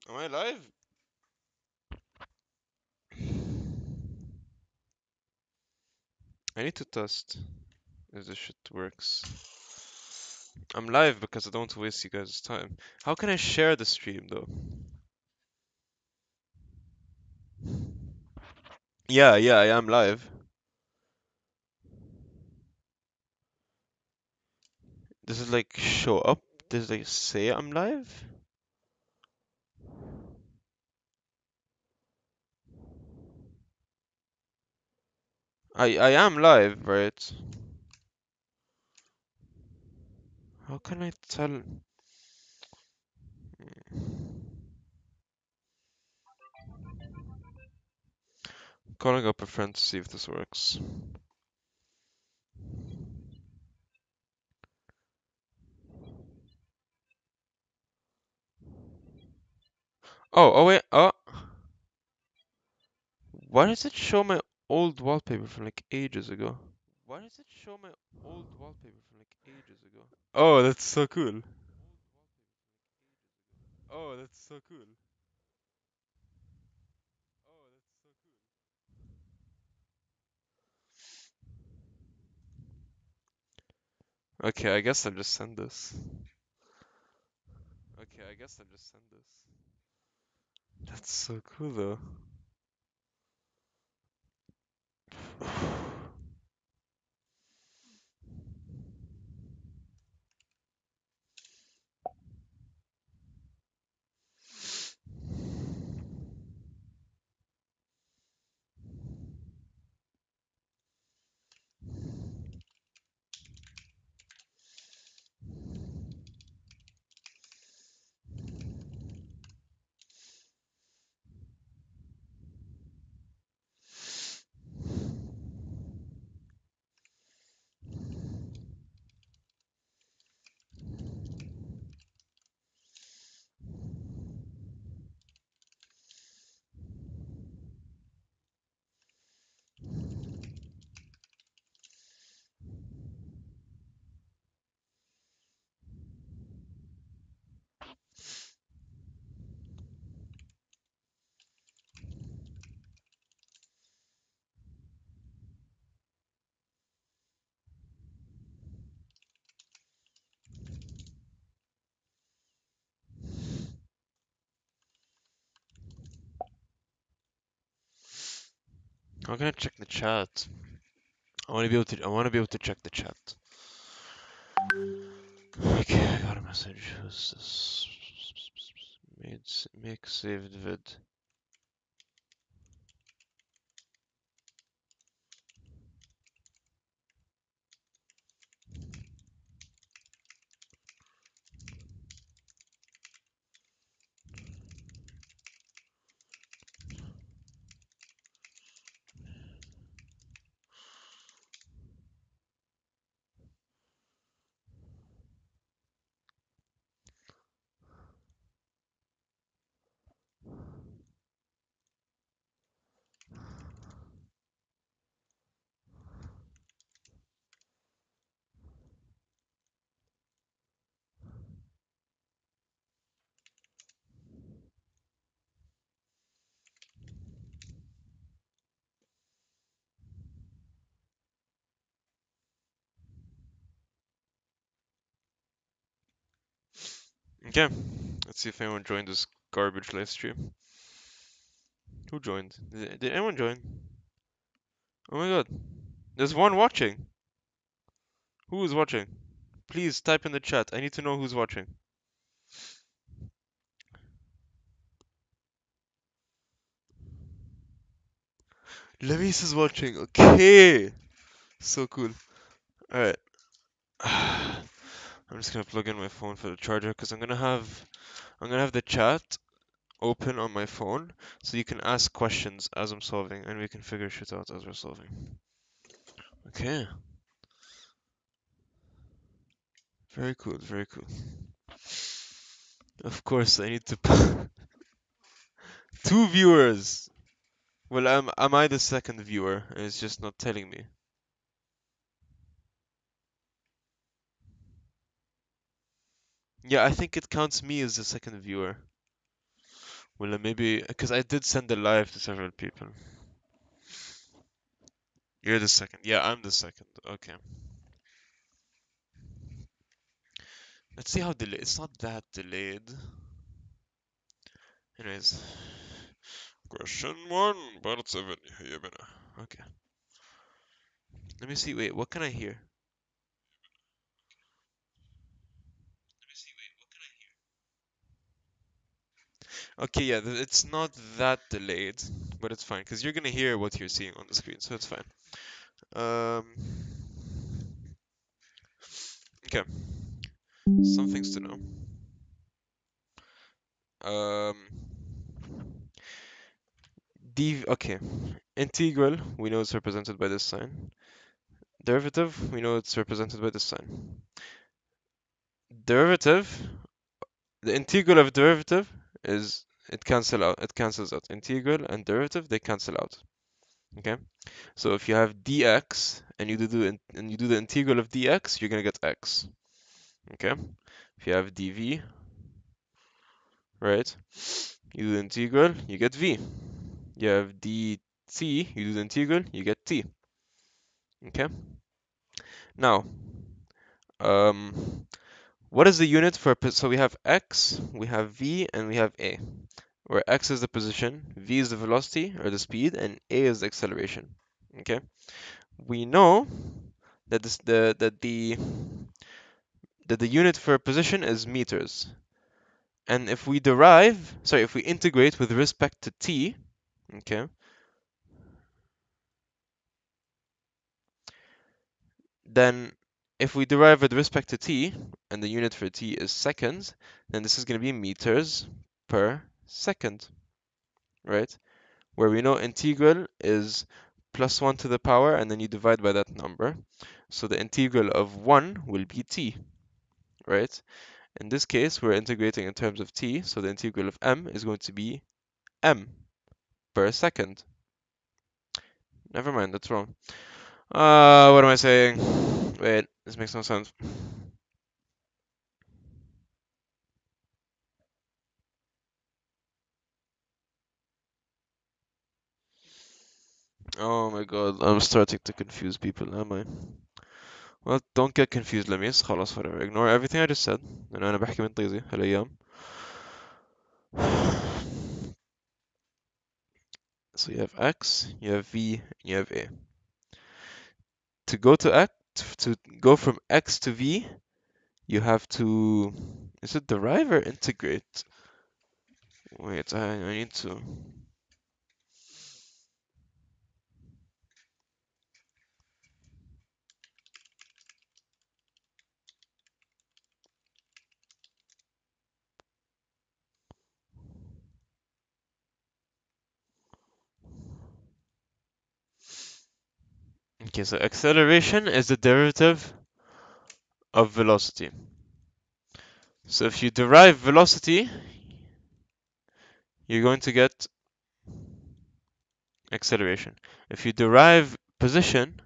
Am I live? I need to test if this shit works. I'm live because I don't want to waste you guys' time. How can I share the stream though? Yeah, I am live. Does it like show up? Does it like say I'm live? I am live, right? How can I tell? Calling up a friend to see if this works. Oh wait, why does it show my old wallpaper from like ages ago? Why does it show my old wallpaper from like ages ago? Oh, that's so cool. Oh, that's so cool. Oh, that's so cool. Okay, I guess I'll just send this. Okay, I guess I'll just send this. That's so cool though. I'm gonna check the chat. I want to be able to check the chat. Okay, I got a message. Who's this? Make saved vid. Okay, let's see if anyone joined this garbage live stream. Who joined? Did anyone join? Oh my god, there's one watching. Who is watching? Please type in the chat. I need to know who's watching. Levis is watching. Okay, so cool. All right. I'm just gonna plug in my phone for the charger because I'm gonna have the chat open on my phone so you can ask questions as I'm solving and we can figure shit out as we're solving. Okay. Very cool, very cool. Of course, I need to. Two viewers. Well, am I the second viewer? And it's just not telling me. Yeah, I think it counts me as the second viewer. Well, then maybe because I did send the live to several people. You're the second. Yeah, I'm the second. Okay. Let's see how delayed. It's not that delayed. Anyways, question one, part 7. هيا بنا. Okay. Let me see. Wait, what can I hear? Okay, yeah, it's not that delayed, but it's fine because you're gonna hear what you're seeing on the screen, so it's fine. Um, okay, some things to know. Um, okay, integral, we know it's represented by this sign. Derivative, we know it's represented by this sign. Derivative, the integral of derivative is it cancels out. Integral and derivative, they cancel out. Okay, so if you have dx and you do the integral of dx, you're gonna get x. Okay, if you have dv, right, you do the integral, you get v. You have dt, you do the integral, you get t. Okay, now, what is the unit for, so we have x, we have v, and we have a, where x is the position, v is the velocity or the speed, and a is the acceleration. Okay, we know that the unit for position is meters. And if we if we integrate with respect to t, okay, then if we derive with respect to t, and the unit for t is seconds, then this is going to be meters per second, right? Where we know integral is plus 1 to the power, and then you divide by that number. So the integral of 1 will be t, right? In this case, we're integrating in terms of t, so the integral of m is going to be m per second. Never mind, that's wrong. What am I saying? Wait, this makes no sense. Oh my god, I'm starting to confuse people, am I? Well, don't get confused, Lemis. خلاص, whatever. Ignore everything I just said. أنا بحكي من طيزي هالأيام. So you have X, you have V, and you have A. To go to X, to go from X to V, you have to... Is it derive or integrate? Wait, I need to... Okay, so acceleration is the derivative of velocity. So if you derive velocity, you're going to get acceleration. If you derive position,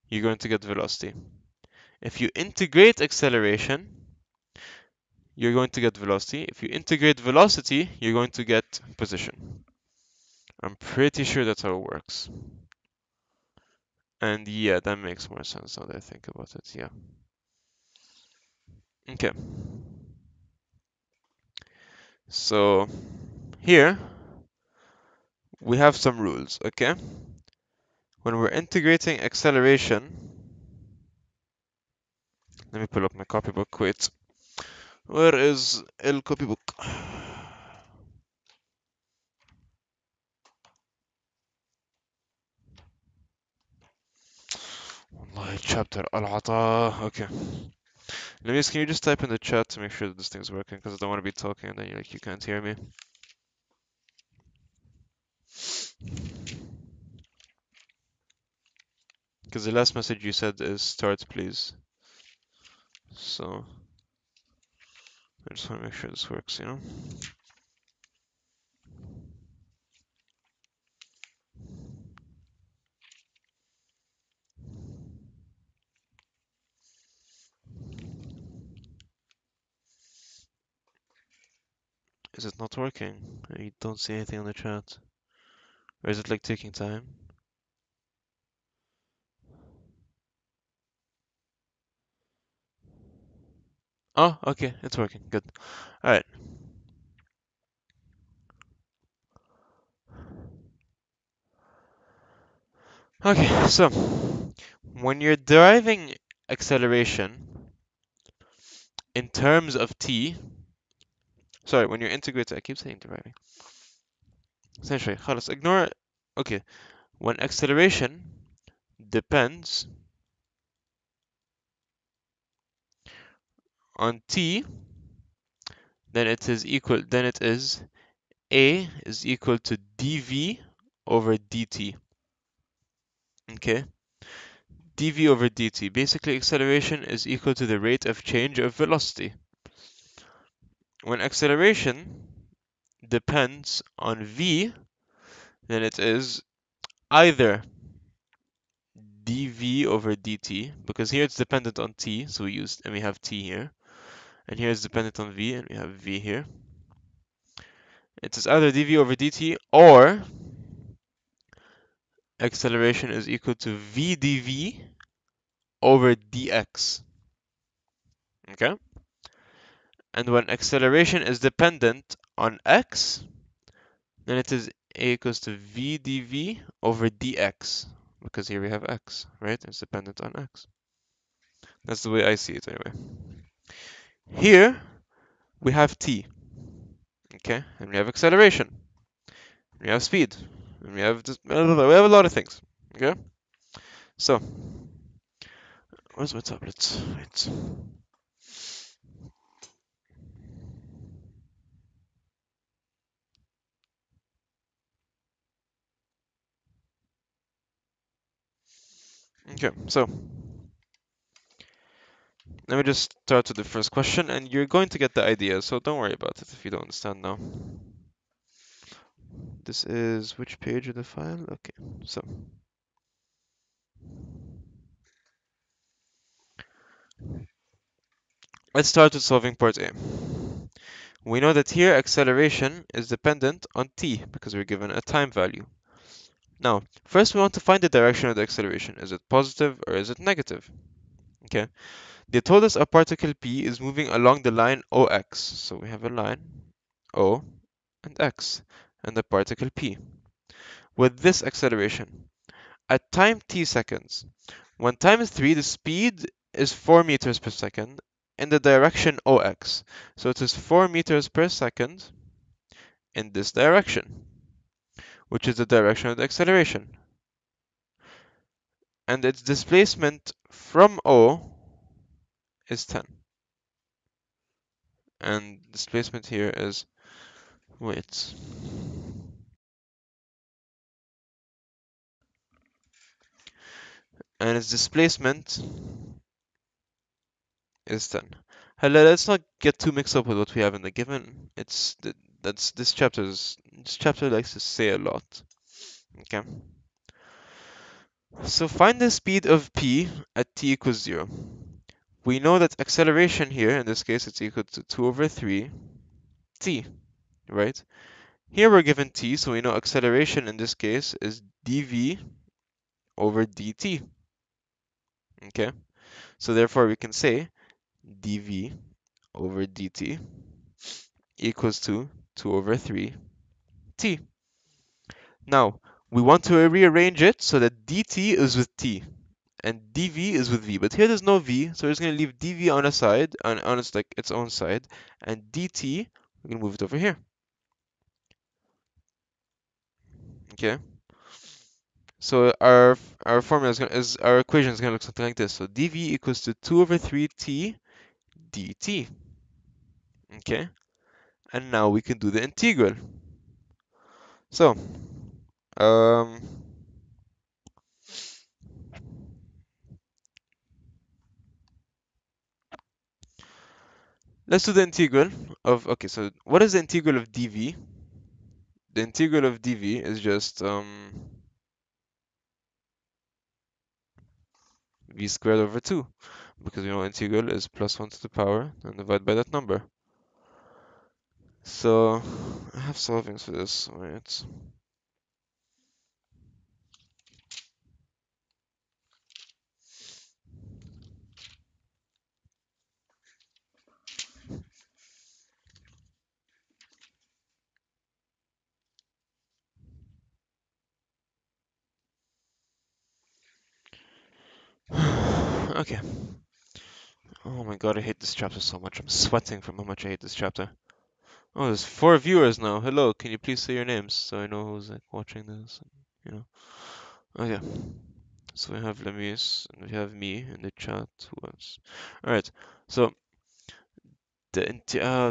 you're going to get velocity. If you integrate acceleration, you're going to get velocity. If you integrate velocity, you're going to get position. I'm pretty sure that's how it works. And yeah, that makes more sense now that I think about it. Yeah. Okay. So here we have some rules, okay? When we're integrating acceleration, let me pull up my copybook. Wait. Where is el copybook? Wallahi, chapter Al-Ata. Okay. Luis, can you just type in the chat to make sure that this thing's working? Because I don't want to be talking and then you can't hear me. Because the last message you said is start, please. So I just want to make sure this works, you know? Is it not working? I don't see anything on the chat. Or is it like taking time? Oh, okay, it's working. Good. Alright. Okay, so when you're deriving acceleration in terms of t, sorry, when you're integrating, I keep saying deriving. Essentially, خلاص, ignore, okay, when acceleration depends on t, then it is a is equal to dv over dt. Okay, dv over dt. Basically, acceleration is equal to the rate of change of velocity. When acceleration depends on v, then it is either dv over dt, because here it's dependent on t, so we have t here, and here it's dependent on v, and we have v here. It is either dv over dt or acceleration is equal to v dv over dx. Okay? And when acceleration is dependent on x, then it is a equals to v dv over dx, because here we have x, right? It's dependent on x. That's the way I see it anyway. Here we have t, okay? And we have acceleration, we have speed, and we have a lot of things, okay? So, where's my tablet? Right. Okay, so let me just start with the first question, and you're going to get the idea, so don't worry about it if you don't understand now. This is which page of the file? Okay, so let's start with solving part A. We know that here acceleration is dependent on t because we're given a time value. Now, first we want to find the direction of the acceleration. Is it positive or is it negative? Okay, they told us a particle P is moving along the line OX. So we have a line O and X and the particle P. With this acceleration, at time t seconds, when time is 3, the speed is 4 meters per second in the direction OX. So it is 4 meters per second in this direction, which is the direction of the acceleration. And its displacement from O is 10. And displacement here is, wait, and its displacement is 10. Hello, let's not get too mixed up with what we have in the given. This chapter likes to say a lot. Okay. So find the speed of p at t equals 0. We know that acceleration here, in this case, it's equal to 2 over 3 t, right? Here we're given t, so we know acceleration in this case is dv over dt. Okay, so therefore we can say dv over dt equals to 2 over 3 t. Now, we want to rearrange it so that dt is with t and dv is with v, but here there's no v, so we're just going to leave dv on a side, on its own side, and dt, we're going to move it over here. Okay, so our formula our equation is going to look something like this. So dv equals to 2 over 3t dt. Okay, and now we can do the integral. So, um, let's do the integral of, okay, so what is the integral of dv? The integral of dv is just v squared over 2, because we know integral is plus 1 to the power and divide by that number. So I have solvings for this, right? Okay. Oh my god, I hate this chapter so much. I'm sweating from how much I hate this chapter. Oh, there's 4 viewers now. Hello, can you please say your names so I know who's like watching this? You know. Okay. So we have Lemis and we have me in the chat. Who else? All right. So the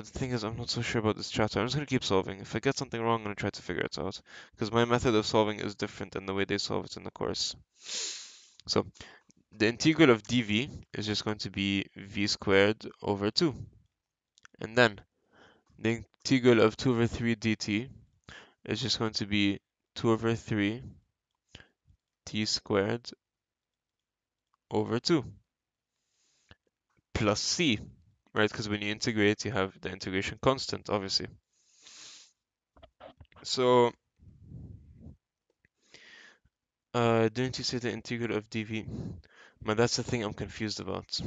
thing is, I'm not so sure about this chapter. I'm just gonna keep solving. If I get something wrong, I'm gonna try to figure it out because my method of solving is different than the way they solve it in the course. So the integral of dv is just going to be v squared over 2, and then the integral of 2 over 3 dt is just going to be 2 over 3 t squared over 2 plus c, right? Because when you integrate, you have the integration constant, obviously. So, didn't you say the integral of dv? Man, that's the thing I'm confused about.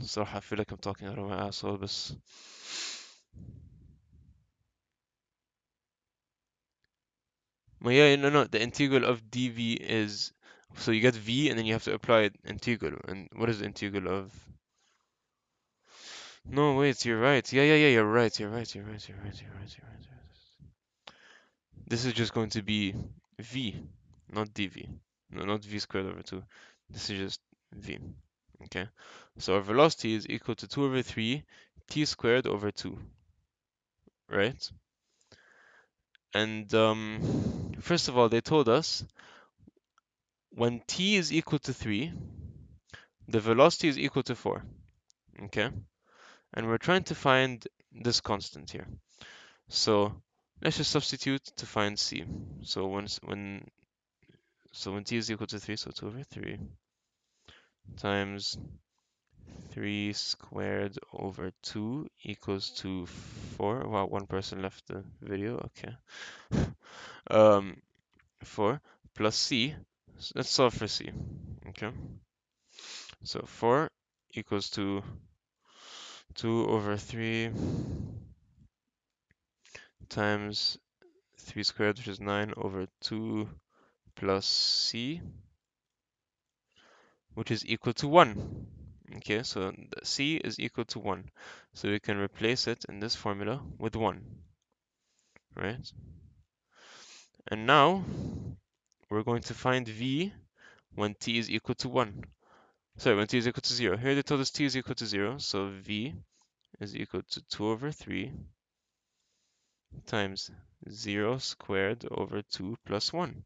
So I feel like I'm talking out of my asshole, but yeah, no, the integral of dv is, so you get v and then you have to apply integral. And what is the integral of? No, wait, you're right. Yeah, you're right. You're right. You're right. You're right. You're right. You're right. This is just going to be v, not dv. No, not v squared over 2. This is just v. Okay. So our velocity is equal to 2 over 3 t squared over 2, right? And first of all, they told us when t is equal to 3, the velocity is equal to 4. Okay. And we're trying to find this constant here. So let's just substitute to find c. So when t is equal to 3, so 2 over 3 times 3 squared over 2 equals to 4. Wow, one person left the video. Okay. Um, 4 plus c. Let's solve for c. Okay. So 4 equals to 2 over 3 times 3 squared, which is 9 over 2 plus c, which is equal to 1. Okay, so the c is equal to 1. So we can replace it in this formula with 1, right? And now we're going to find v when t is equal to 1. Sorry, when t is equal to 0. Here they told us t is equal to 0, so v is equal to 2 over 3 times 0 squared over 2 plus 1.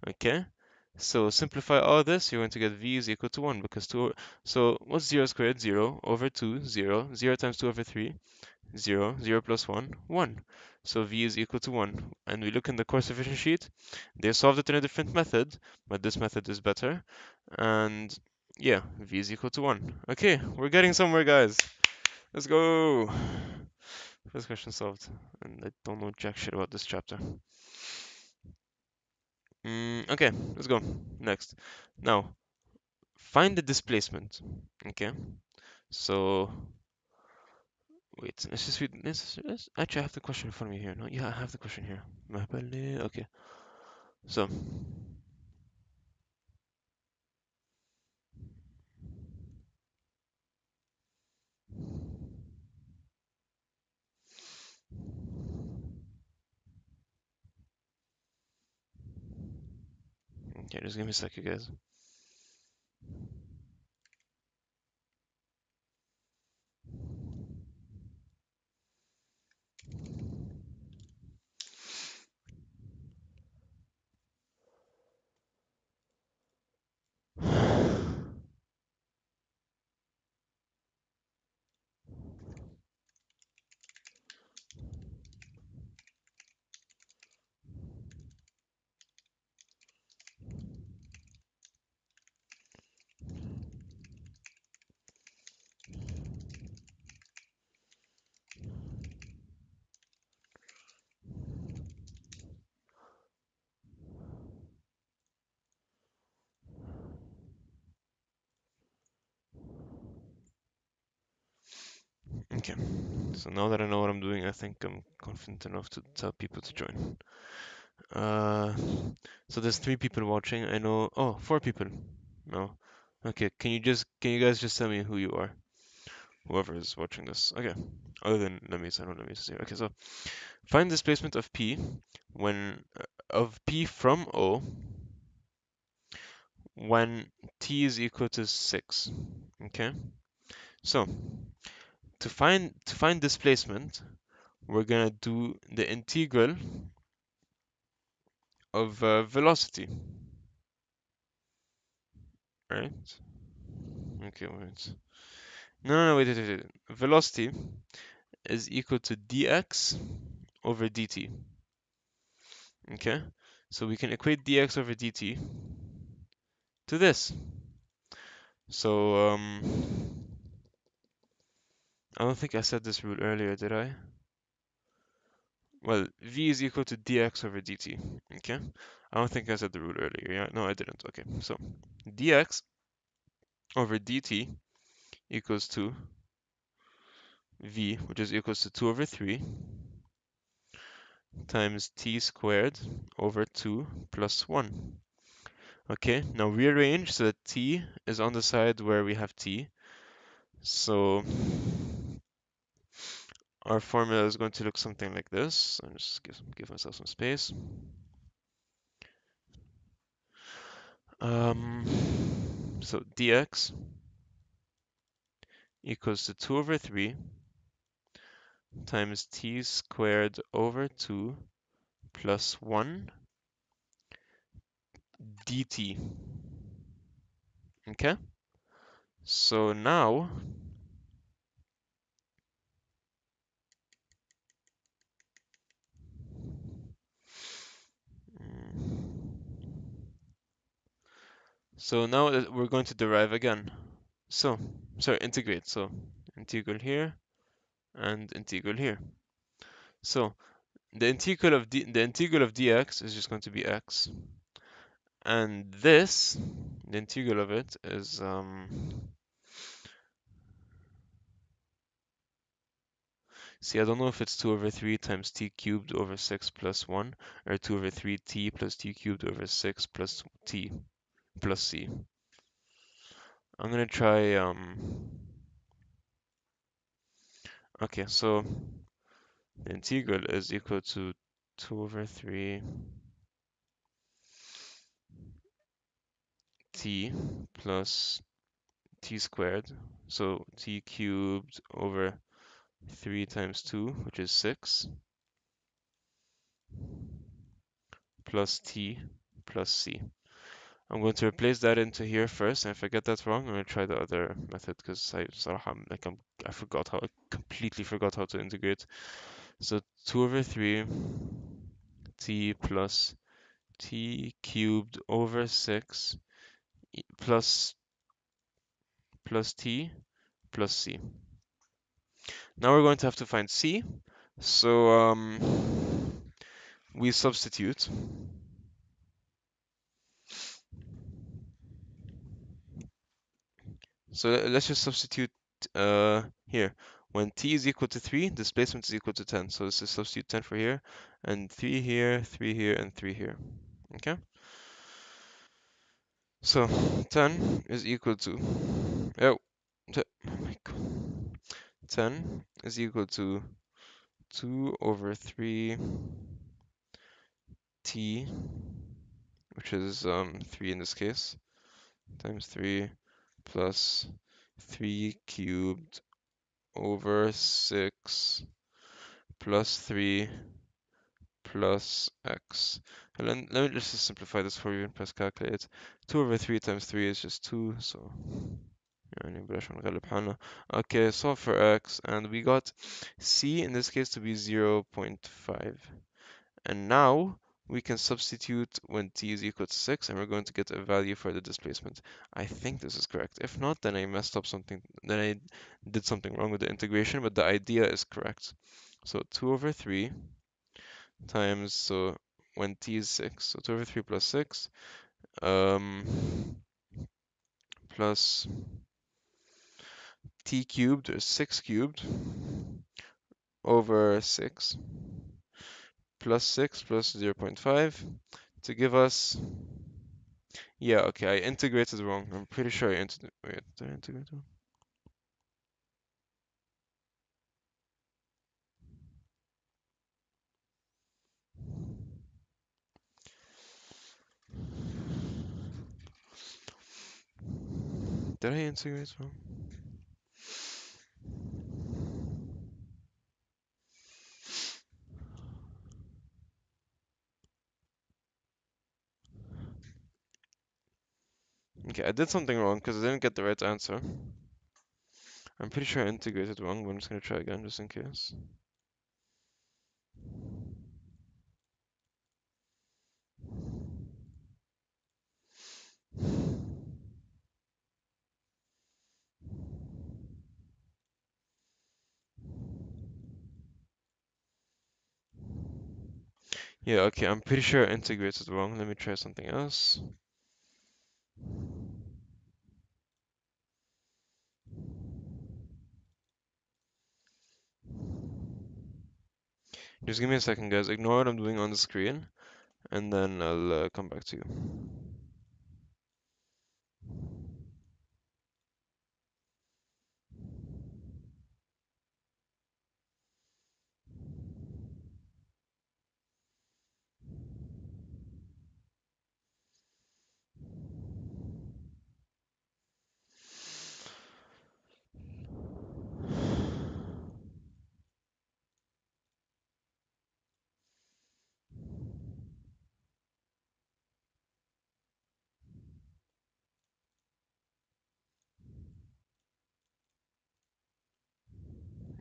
Okay? So simplify all this, you're going to get v is equal to 1 because 2. So what's 0 squared? 0 over 2, 0. 0 times 2 over 3, 0. 0 plus 1, 1. So v is equal to 1. And we look in the course efficient sheet, they solved it in a different method, but this method is better. And yeah, v is equal to 1. Okay, we're getting somewhere, guys. Let's go. First question solved. And I don't know jack shit about this chapter. Okay, let's go. Next. Now, find the displacement. Okay, so wait, let's just read this. Actually, I have the question in front of me here. No, yeah, I have the question here. Okay, so okay, just give me a sec, you guys. Okay, so now that I know what I'm doing, I think I'm confident enough to tell people to join. Uh, so there's 3 people watching. I know. Oh, 4 people. No. Okay, can you guys just tell me who you are? Whoever is watching this. Okay. Other than Lemis, I know Lemis is here. Okay, so find displacement of P when of P from O when T is equal to 6. Okay. So to find displacement, we're gonna do the integral of velocity, right? Okay, wait. No, wait. Velocity is equal to dx over dt. Okay, so we can equate dx over dt to this. So I don't think I said this rule earlier, did I? Well, v is equal to dx over dt. Okay, I don't think I said the rule earlier. Yeah, no, I didn't. Okay, so dx over dt equals to v, which is equals to 2 over 3 times t squared over 2 plus 1. Okay, now rearrange so that t is on the side where we have t. So our formula is going to look something like this. I'll just give myself some space. So dx equals to 2 over 3 times t squared over 2 plus 1 dt. Okay, so now we're going to derive again. So, sorry, integrate. So integral here and integral here. So the integral of dx is just going to be x, and this, the integral of it is see, I don't know if it's 2 over 3 times t cubed over 6 plus 1, or 2 over 3t plus t cubed over 6 plus t plus c. I'm gonna try okay, so the integral is equal to 2 over 3 t plus t squared, so t cubed over 3 times 2, which is 6, plus t plus c. I'm going to replace that into here first, and if I get that wrong, I'm going to try the other method, because I completely forgot how to integrate. So 2 over 3 t plus t cubed over 6 plus t plus c. Now we're going to have to find c, so we substitute. So let's just substitute here. When t is equal to 3, displacement is equal to 10. So let's just substitute 10 for here, and 3 here, 3 here, and 3 here. Okay? So 10 is equal to, oh, oh my God. 10 is equal to 2 over 3 t, which is 3 in this case, times 3 plus 3 cubed over 6 plus 3 plus x. And then let me just simplify this for you and press calculate. 2 over 3 times 3 is just 2, so يعني بلاش نغلب حالنا. Okay, solve for x, and we got c in this case to be 0.5. And now we can substitute when t is equal to 6, and we're going to get a value for the displacement. I think this is correct. If not, then I messed up something, then I did something wrong with the integration, but the idea is correct. So 2 over 3 times, so when t is 6, so 2 over 3 plus 6, plus t cubed or 6 cubed over 6 plus 6 plus 0.5 to give us, yeah, okay, I integrated wrong. I'm pretty sure I wait, did I integrate wrong? Did I integrate wrong? Okay, I did something wrong because I didn't get the right answer. I'm pretty sure I integrated wrong, but I'm just gonna try again just in case. Yeah, okay, I'm pretty sure I integrated wrong. Let me try something else. Just give me a second, guys. Ignore what I'm doing on the screen, and then I'll come back to you.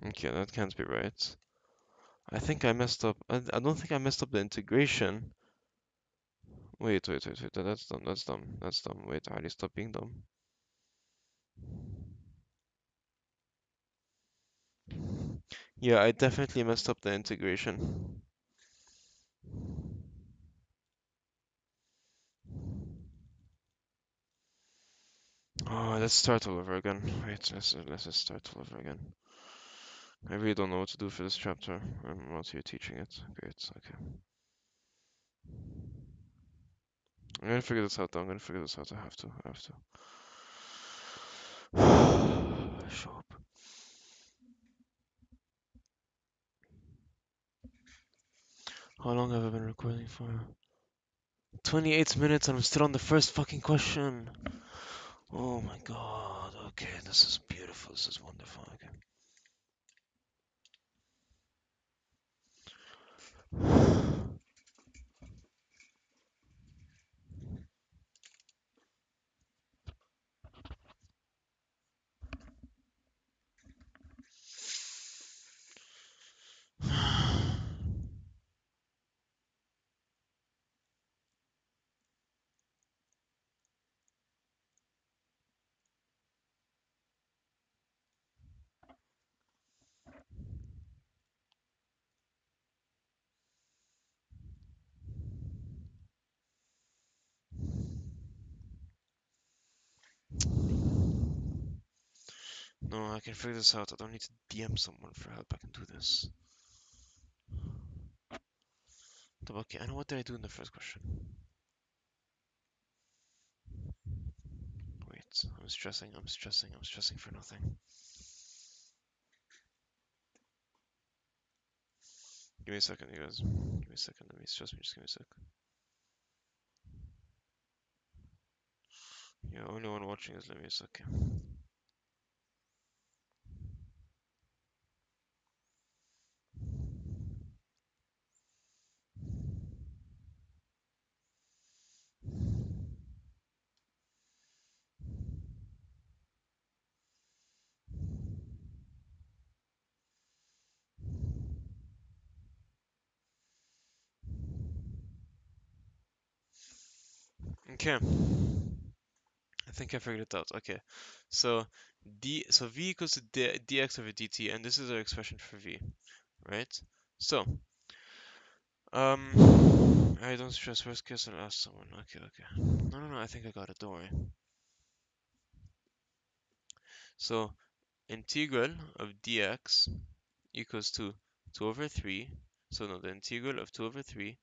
Okay, that can't be right. I think I messed up. I don't think I messed up the integration. Wait. That's dumb. That's dumb. That's dumb. Wait, Ali, stop being dumb. Yeah, I definitely messed up the integration. Oh, let's start all over again. Wait, let's just start all over again. I really don't know what to do for this chapter. I'm not here teaching it. Great, okay. I'm gonna figure this out though. I'm gonna figure this out. I have to. I have to. Show up. How long have I been recording for? 28 minutes and I'm still on the first fucking question. Oh my god. Okay, this is beautiful. This is wonderful. Okay. No, I can figure this out. I don't need to DM someone for help. I can do this. Okay, I know what did I do in the first question. Wait, I'm stressing for nothing. Give me a second, you guys. Give me a second. Let me stress me. Just give me a sec. Yeah, only one watching is let me a second. Okay, I think I figured it out. Okay, so v equals to dx over dt, and this is our expression for v, right? So, I don't stress. Worst case, I'll ask someone. Okay. No, I think I got it. Don't worry. So, integral of dx equals to 2 over 3. So no, the integral of 2 over 3.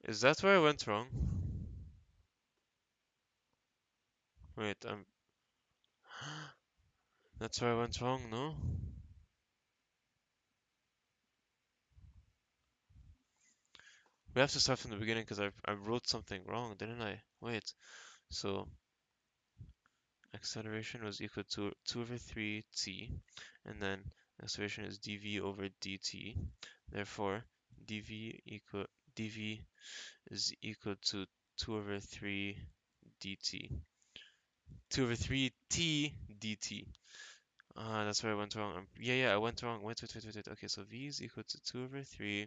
Is that where I went wrong? Wait, that's where I went wrong, no? We have to start from the beginning because I wrote something wrong, didn't I? Wait, so acceleration was equal to 2 over 3t, and then acceleration is dv over dt. Therefore, dv is equal to 2 over 3 dt. 2 over 3t dt. Ah, that's where I went wrong. Yeah, I went wrong. Wait. Okay, so v is equal to 2 over 3,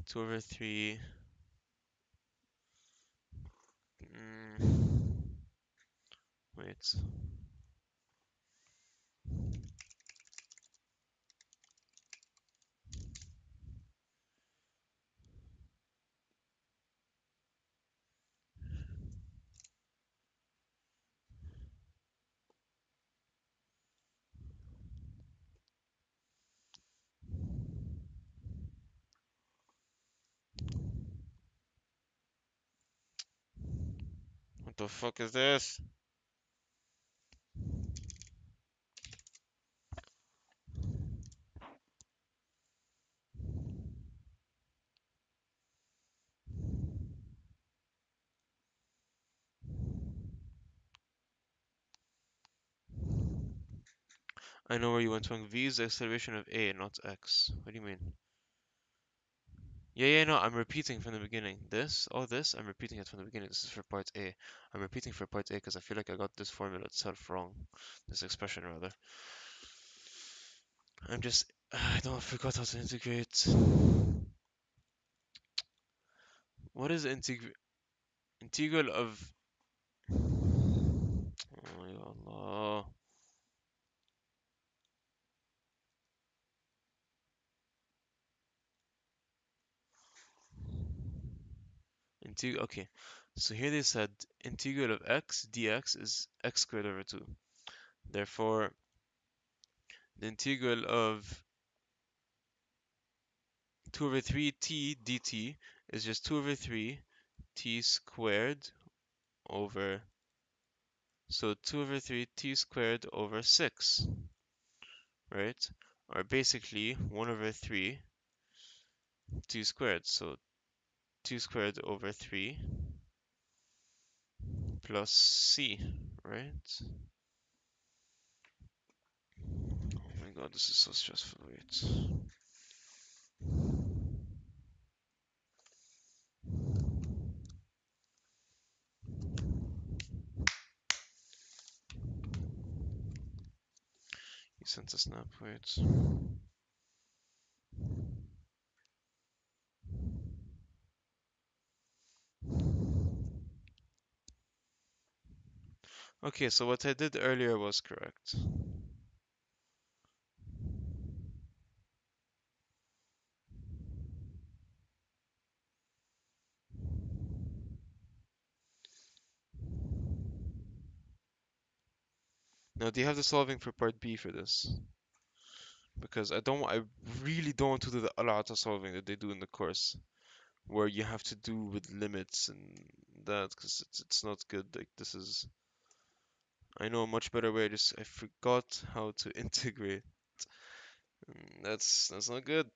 2 over 3. Mm, wait. What the fuck is this? I know where you went wrong. V is the acceleration of a, not x. What do you mean? No, I'm repeating from the beginning. All this, I'm repeating it from the beginning. This is for part A. I'm repeating for part A because I feel like I got this formula itself wrong. This expression, rather. I don't forgot how to integrate. What is integral of? Oh my Allah. Integral. Okay, so here they said integral of x dx is x squared over 2. Therefore, the integral of 2 over 3 t dt is just 2 over 3 t squared over, so 2 over 3 t squared over 6, right? Or basically 1 over 3 t squared. So 2 squared over 3 plus c, right? Oh my god, this is so stressful. Wait. He sent a snap. Wait. Okay, so what I did earlier was correct. Now, do you have the solving for part B for this? Because I really don't want to do the alata solving that they do in the course, where you have to do with limits and that, because it's not good. Like this is, I know a much better way. I forgot how to integrate. That's not good.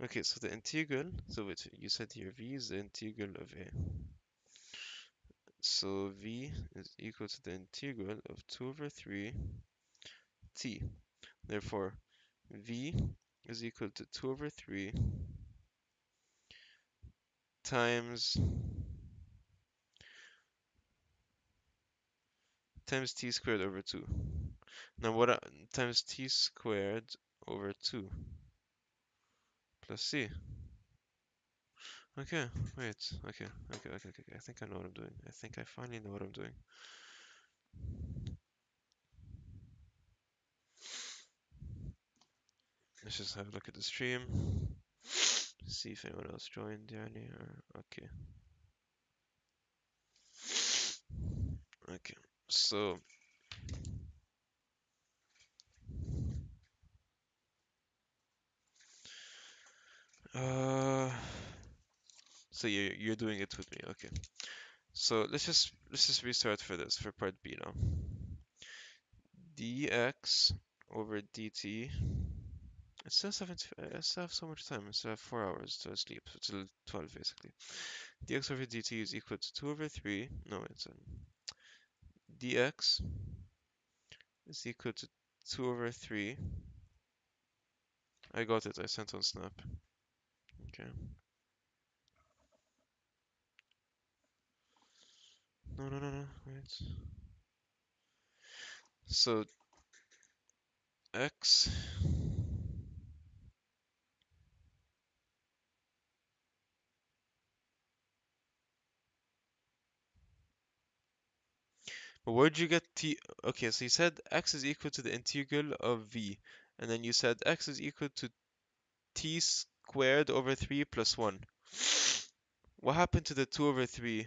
Okay, so the integral. So wait, you said here v is the integral of a. So v is equal to the integral of 2 over 3 t. Therefore, v is equal to 2 over 3 times t squared over 2. Now times t squared over 2 plus c. Okay, wait. Okay. I think I know what I'm doing. I think I finally know what I'm doing. Let's just have a look at the stream. see if anyone else joined. Yani, okay. Okay. So, uh, so you're doing it with me. Okay. So let's just restart for this for part B now. dx over dt. It's still 70. I still have so much time. I still have 4 hours to sleep. So till 12 basically. Dx over dt is equal to 2 over 3. No, it's dx is equal to 2 over 3. I got it. I sent on Snap. Okay. No, no, no, no. Wait. So x. But where'd you get t? Okay, so you said x is equal to the integral of v, and then you said x is equal to t squared over 3 plus 1. What happened to the 2 over 3?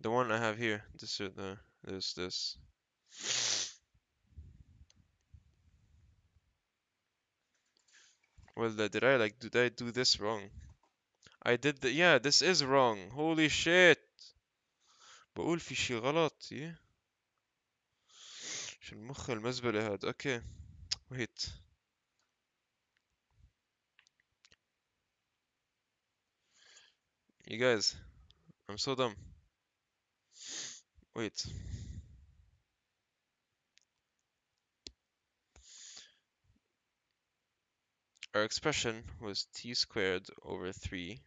The one I have here. This or there's this. Well, did I do this wrong? I did the, yeah, this is wrong. Holy shit. بقول في شي غلط. Yeah. شو المخ المزبلة هاد. Okay. Wait. You guys, I'm so dumb. Wait. Our expression was t squared over 3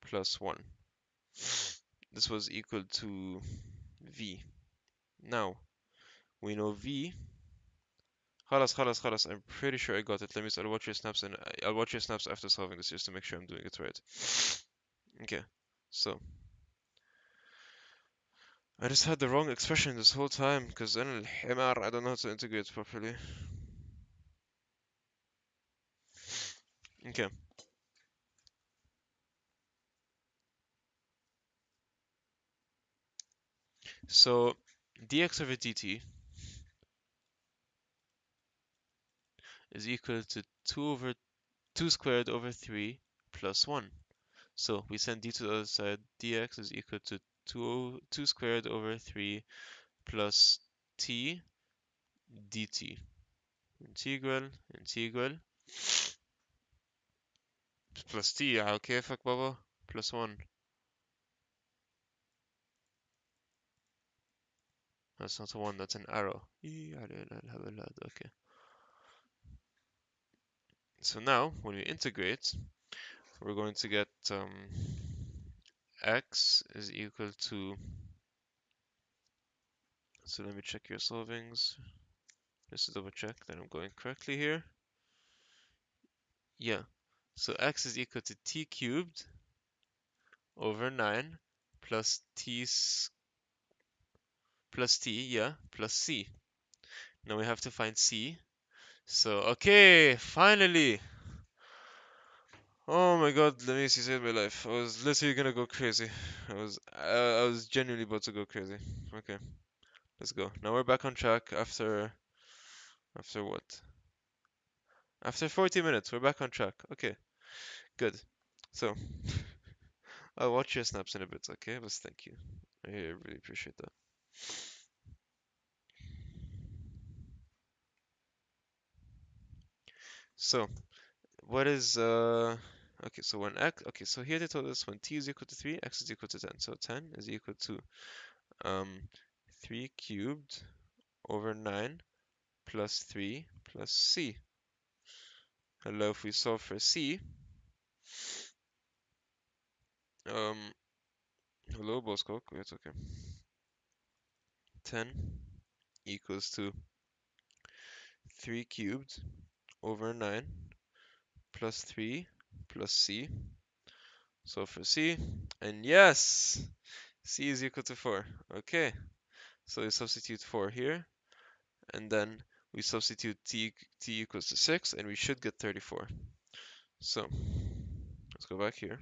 plus 1. This was equal to v. Now, we know v. خلاص. I'm pretty sure I got it. Let me. I'll watch your snaps and I'll watch your snaps after solving this just to make sure I'm doing it right. Okay. So, I just had the wrong expression this whole time because I don't know how to integrate properly. Okay. So, dx over dt is equal to 2 squared over 3 plus 1. So we send d to the other side. Dx is equal to 2 squared over 3 plus t dt. Integral plus t. على كيفك بابا. Plus 1. That's not a 1, that's an arrow. Okay. So now, when we integrate, we're going to get x is equal to. So let me check your solvings. Just to double check that I'm going correctly here. Yeah. So x is equal to t cubed over 9 plus plus t, yeah, plus c. Now we have to find c. So, okay, finally. Oh my god, let me see, saved my life. I was literally gonna go crazy. I was genuinely about to go crazy. Okay, let's go. Now we're back on track after what? After 40 minutes, we're back on track. Okay, good. So, I'll watch your snaps in a bit, okay? But thank you. I really appreciate that. So, what is okay, so when so here they told us when t is equal to 3, x is equal to 10. So 10 is equal to um 3 cubed over 9 plus 3 plus c. Hello, if we solve for c, um hello Bosco, it's okay. 10 equals to 3 cubed over 9 plus 3 plus c. So for c, and yes, c is equal to 4. Okay, so we substitute 4 here, and then we substitute t equals to 6, and we should get 34. So let's go back here.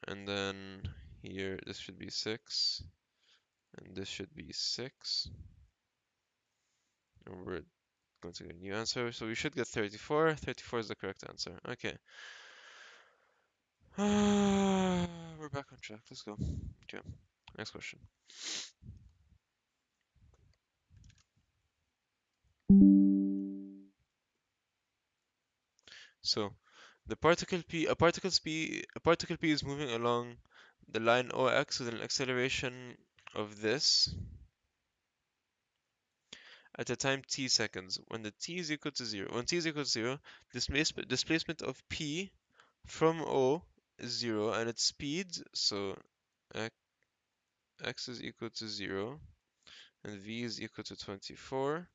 And then here, this should be 6. And this should be 6. And we're going to get a new answer. So we should get 34. 34 is the correct answer. Okay. We're back on track. Let's go. Okay. Next question. So the particle p, a particle p is moving along the line OX with an acceleration of this at a time t seconds. When the t is equal to 0, when t is equal to 0, displacement of p from O is 0 and its speed, so x is equal to 0 and v is equal to 24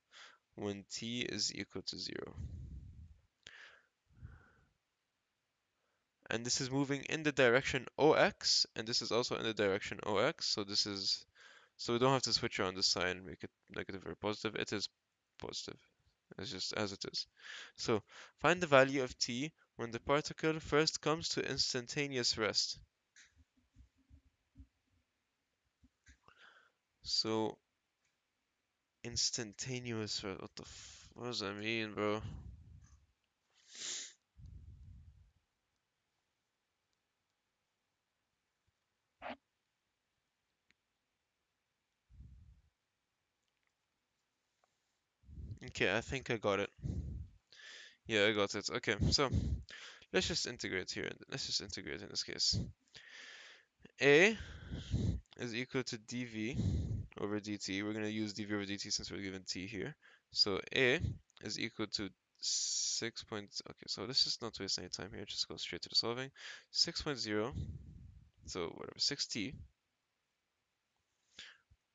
when t is equal to 0. And this is moving in the direction OX, and this is also in the direction OX, so this is, so we don't have to switch around the sign, make it negative or positive, it is positive. It's just as it is. So find the value of t when the particle first comes to instantaneous rest. So instantaneous rest, what does that mean, bro? Okay, I think I got it. Yeah, I got it. Okay, so let's just integrate here. Let's just integrate in this case. A is equal to dv over dt. We're going to use dv over dt since we're given t here. So A is equal to 6 point, okay, so let's just not waste any time here, just go straight to the solving. 6.0, so whatever, 6t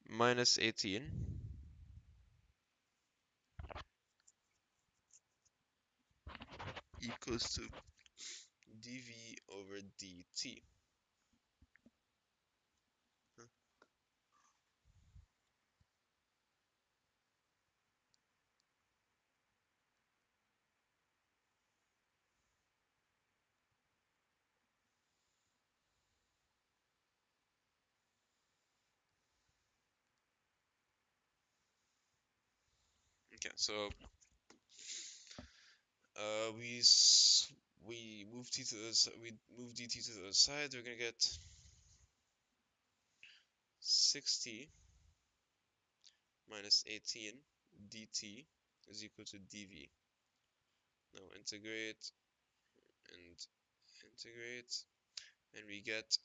minus 18 equals to dv over dt. Okay, so we move t to the we move dt to the other side. We're gonna get 60 minus 18 dt is equal to dv. Now integrate and integrate, and we get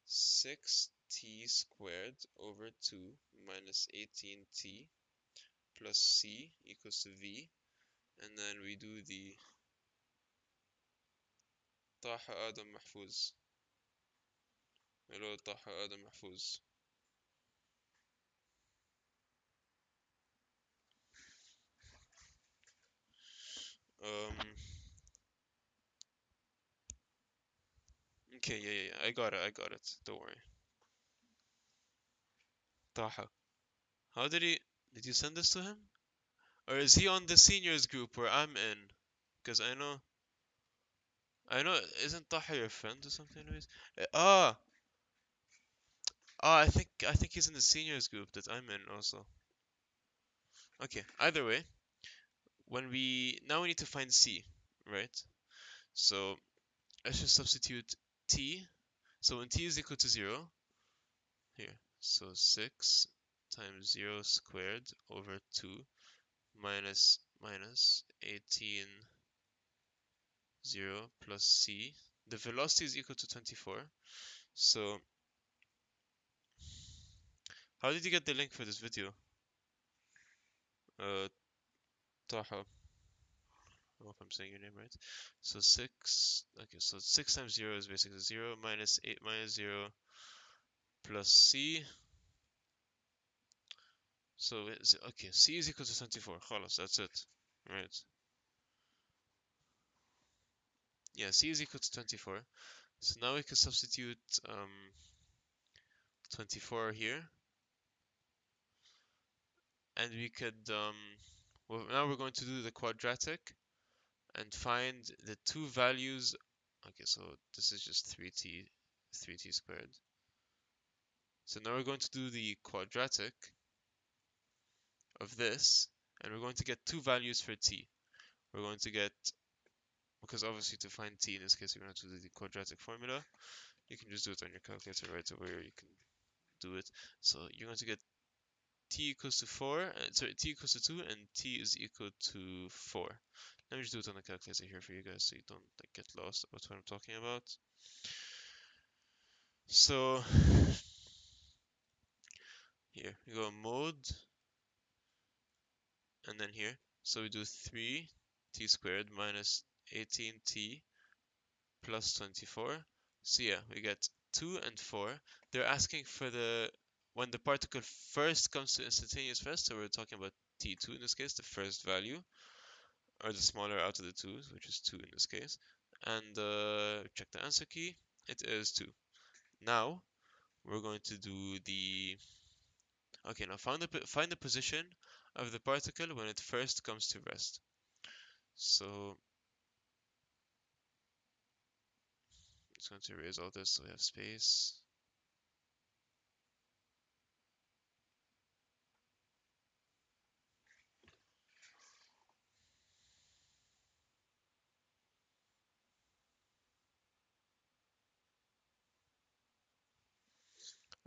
6t squared over 2 minus 18t plus c equals to v, and then we do the طاح آدم محفوظ. hello طاح آدم محفوظ. Um, okay, yeah, I got it, don't worry. Taha. How did you send this to him? Or is he on the seniors group where I'm in? Because I know, isn't Taha your friend or something anyways? I think he's in the seniors group that I'm in also. Okay, either way, now we need to find C, right? So let's just substitute T. So when T is equal to 0, here, so 6 times 0 squared over 2 minus 18 0 plus c. The velocity is equal to 24. So, how did you get the link for this video? Taha. I don't know if I'm saying your name right. So 6, okay, so 6 times 0 is basically 0 minus 8 minus 0 plus c. So, okay, c is equal to 24. Khalas, that's it. Right. Yeah, c is equal to 24. So now we can substitute 24 here. And we could, well, now we're going to do the quadratic. and find the two values. Okay, so this is just 3t squared. So now we're going to do the quadratic of this, and we're going to get two values for t. We're going to get, because obviously to find t in this case, we're going to do the quadratic formula. You can just do it on your calculator right away, or you can do it. So you're going to get t equals to 4, sorry, t equals to 2, and t is equal to 4. Let me just do it on the calculator here for you guys so you don't like get lost about what I'm talking about. So here we go mode, and then here. So we do 3t squared minus 18t plus 24. So yeah, we get 2 and 4. They're asking for the when the particle first comes to instantaneous rest, so we're talking about t2 in this case, the first value, or the smaller out of the two, which is 2 in this case. And check the answer key. It is 2. Now we're going to do the okay. Now find the position of the particle when it first comes to rest. So I'm just going to erase all this so we have space.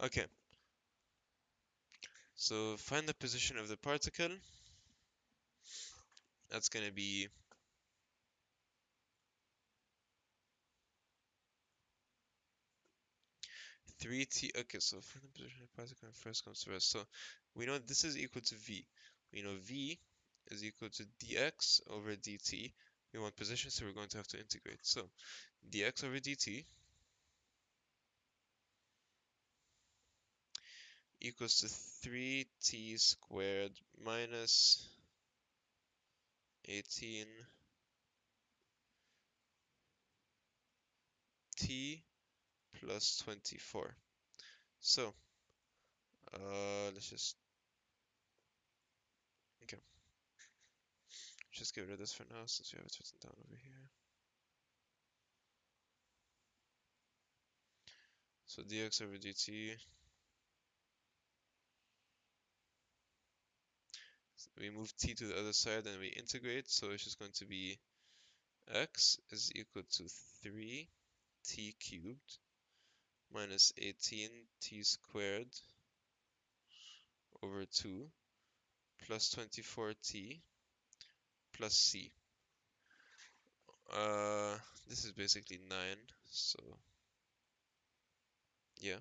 Okay, so find the position of the particle. That's going to be 3t. Okay, so find the position of the particle when it first comes to rest. So we know this is equal to v. We know v is equal to dx over dt. We want position, so we're going to have to integrate. So dx over dt equals to 3t squared minus 18t plus 24. So let's okay, just get rid of this for now since we have it written down over here. So dx over dt, we move t to the other side and we integrate, so it's just going to be x is equal to 3t cubed minus 18t squared over 2 plus 24t plus c. This is basically 9, so yeah.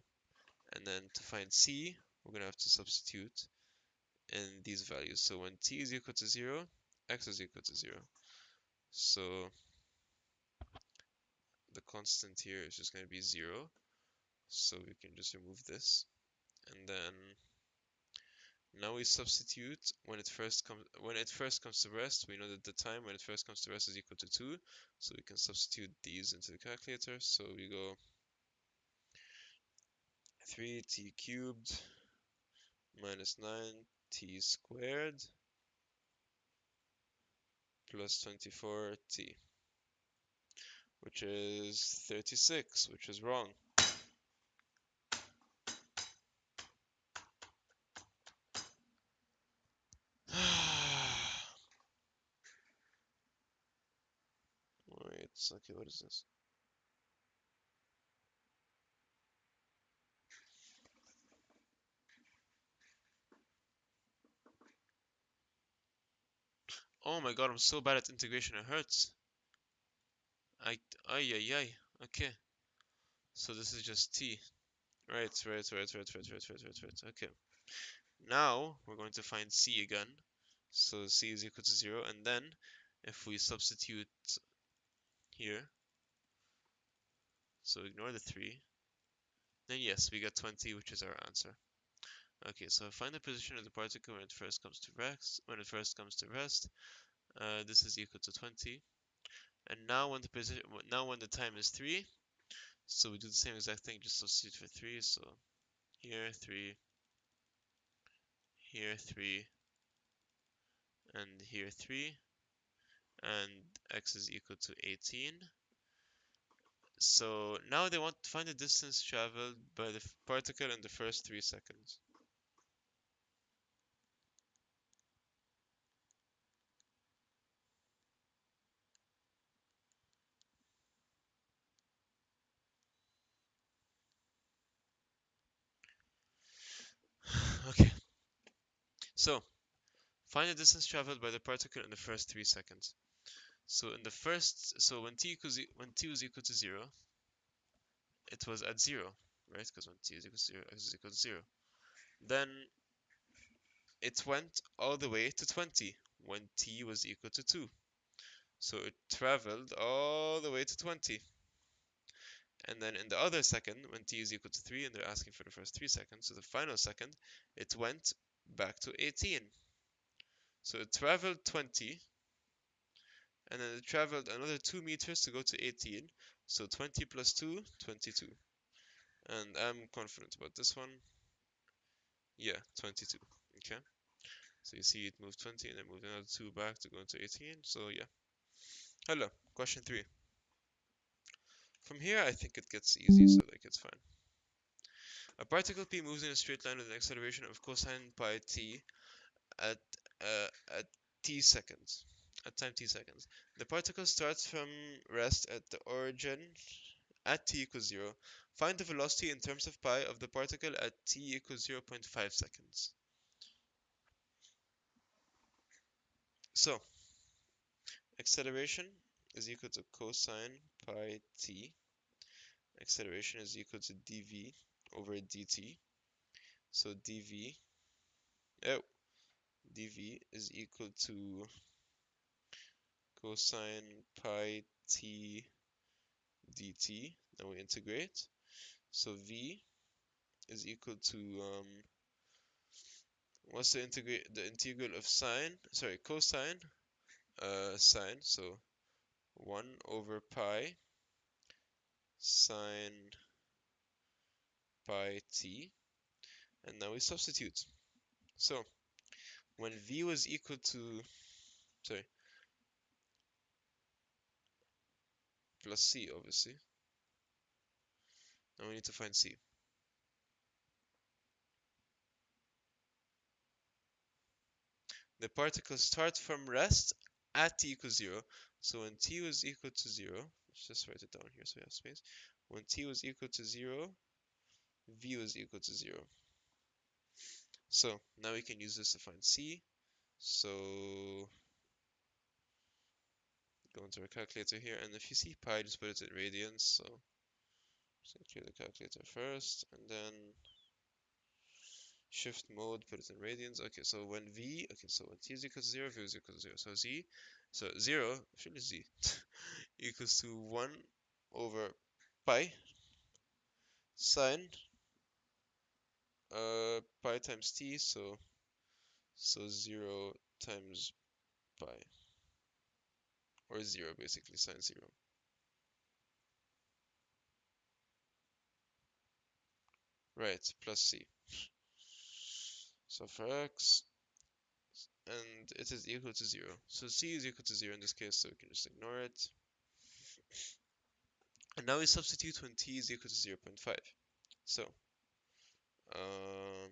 And then to find c, we're gonna have to substitute in these values. So when t is equal to 0, x is equal to 0. So the constant here is just gonna be 0. So we can just remove this. And then now we substitute when it first comes to rest. We know that the time when it first comes to rest is equal to 2, so we can substitute these into the calculator. So we go 3t cubed minus 9t squared plus 24t, which is 36, which is wrong. Wait, okay, what is this? Oh my god, I'm so bad at integration, it hurts. Ay, ay, ay. Okay, so this is just t. Right. Okay. Now we're going to find c again. So c is equal to 0, and then if we substitute here, so ignore the 3, then yes, we get 20, which is our answer. Okay, so find the position of the particle when it first comes to rest. This is equal to 20. And now when the time is 3, so we do the same exact thing, just substitute for 3. So here 3, here 3, and here 3. and x is equal to 18. So now they want to find the distance traveled by the particle in the first 3 seconds. Okay, so find the distance traveled by the particle in the first 3 seconds. So when when t was equal to 0, it was at 0, right? Because when t is equal to 0, x is equal to 0. Then it went all the way to 20 when t was equal to 2. So it traveled all the way to 20. And then in the other second, when t is equal to 3, and they're asking for the first 3 seconds, so the final second, it went back to 18. So it traveled 20, and then it traveled another 2 meters to go to 18. So 20 plus 2, 22. And I'm confident about this one. Yeah, 22. Okay. So you see it moved 20 and then moved another 2 back to go into 18. So yeah. Hello. Question 3. From here, I think it gets easy, so like it's fine. A particle P moves in a straight line with an acceleration of cosine pi t at at t seconds. At time t seconds. The particle starts from rest at the origin at t equals 0. Find the velocity in terms of pi of the particle at t equals 0.5 seconds. So, acceleration is equal to cosine pi t. Acceleration is equal to dv over dt. So oh, dv is equal to cosine pi t dt. Now we integrate. So v is equal to what's the integral of cosine sine, so 1 over pi sine pi t, and now we substitute. So when v was equal to, sorry, plus c obviously, now we need to find c. The particles start from rest at t equals 0. So when t was equal to 0, let's just write it down here so we have space. When t was equal to 0, v was equal to 0. So now we can use this to find c. So go into our calculator here, and if you see pi, just put it in radians. So just clear the calculator first, and then shift mode, put it in radians. Okay, so when t is equal to 0, v is equal to 0. So 0, actually z, equals to 1 over pi sine pi times t, so 0 times pi, or 0 basically, sine 0. Right, plus c. So for x, and it is equal to 0. So c is equal to 0 in this case, so we can just ignore it. And now we substitute when t is equal to 0.5. So, uh,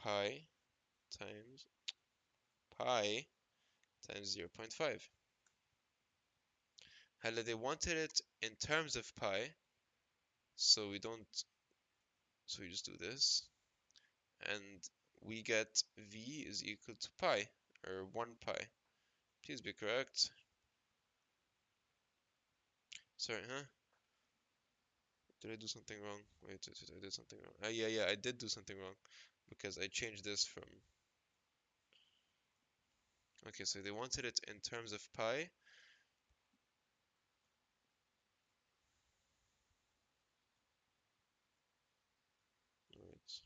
pi times pi times 0.5. Hella, they wanted it in terms of pi, so we don't, so we just do this, and we get v is equal to pi, or 1 pi. Please be correct. Sorry, huh? Did I do something wrong? Wait, I did something wrong. Yeah, I did do something wrong, because I changed this from, okay, so they wanted it in terms of pi. Wait.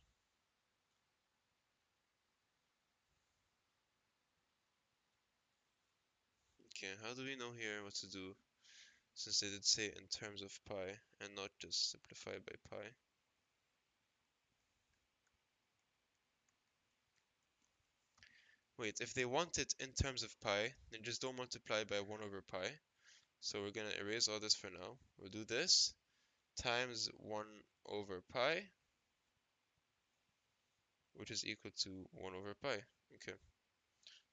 Okay, how do we know here what to do, since they did say in terms of pi and not just simplify by pi? Wait, if they want it in terms of pi, then just don't multiply by 1 over pi. So we're gonna erase all this for now. We'll do this times 1 over pi, which is equal to 1 over pi. Okay,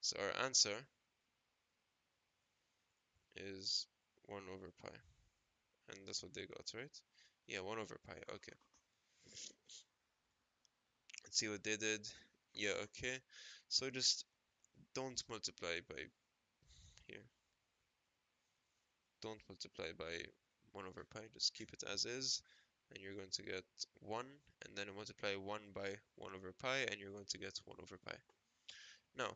so our answer is 1 over pi. And that's what they got, right? Yeah, 1 over pi. Okay. Let's see what they did. Yeah, okay. So just don't multiply by here. Don't multiply by 1 over pi. Just keep it as is. And you're going to get 1. And then multiply 1 by 1 over pi. And you're going to get 1 over pi. Now,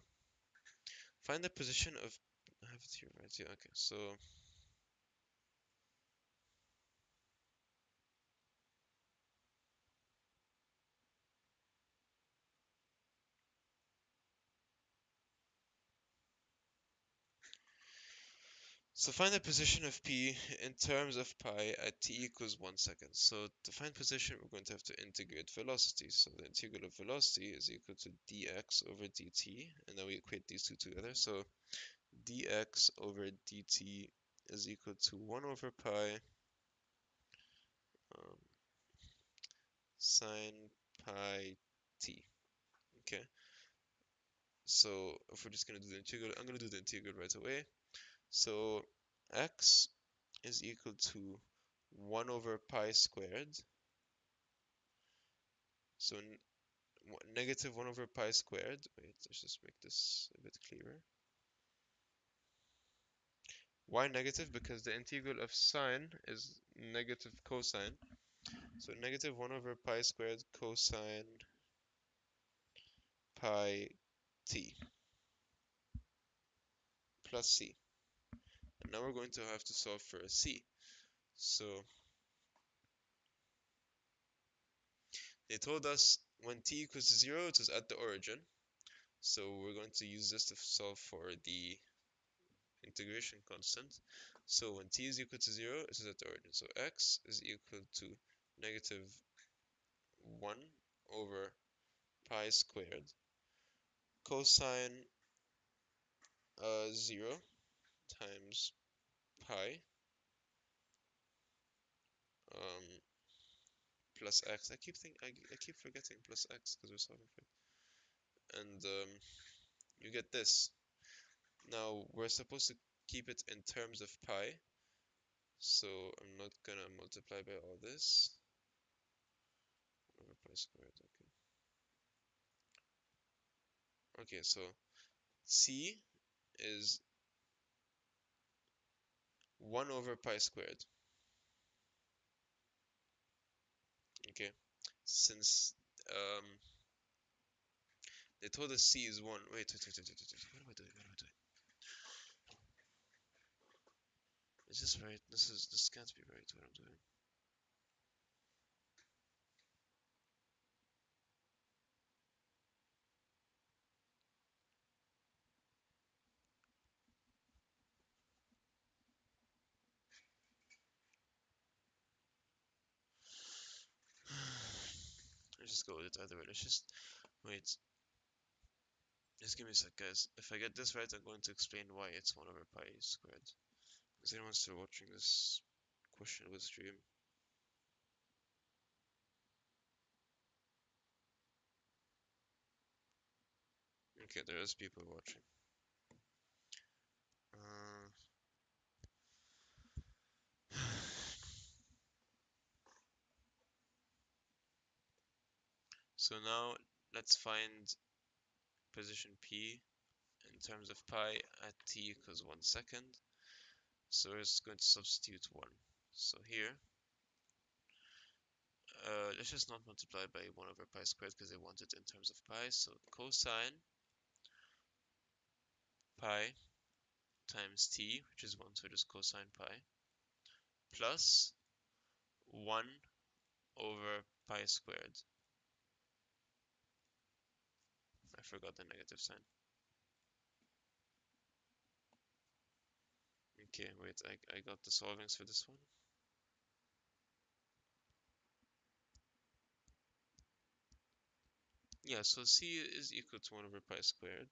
find the position of... I have it here, right? Yeah, okay. So find the position of p in terms of pi at t equals 1 second. So to find position, we're going to have to integrate velocity. So the integral of velocity is equal to dx over dt, and then we equate these two together. So dx over dt is equal to 1 over pi um, sine pi t. Okay, so if we're just going to do the integral, I'm going to do the integral right away. So x is equal to 1 over pi squared. So negative 1 over pi squared. Wait, let's just make this a bit clearer. Why negative? Because the integral of sine is negative cosine. So negative 1 over pi squared cosine pi t plus c. And now we're going to have to solve for a c. So they told us when t equals to 0, it is at the origin. So we're going to use this to solve for the integration constant. So when t is equal to 0, it is at the origin. So x is equal to negative 1 over pi squared cosine 0 times pi um, plus x. I keep forgetting plus x because we're solving for it. And you get this. Now we're supposed to keep it in terms of pi, so I'm not gonna multiply by all this. Over pi squared. Okay. Okay, so c is 1 over pi squared. Okay, since um, they told us c is 1. Wait. What am I doing? What am I doing? Is this right? This can't be right. What I'm doing. Let's just go with it either way. Let's just wait. Just give me a sec, guys. If I get this right, I'm going to explain why it's 1 over pi squared. Is anyone still watching this question with stream? Okay, there is people watching. Uh, so now let's find position P in terms of pi at t equals 1 second. So we're just going to substitute 1. So here, let's just not multiply by 1 over pi squared because they want it in terms of pi. So cosine pi times t, which is 1, so just cosine pi, plus 1 over pi squared. I forgot the negative sign. Okay, wait, I got the solvings for this one. Yeah, so c is equal to 1 over pi squared.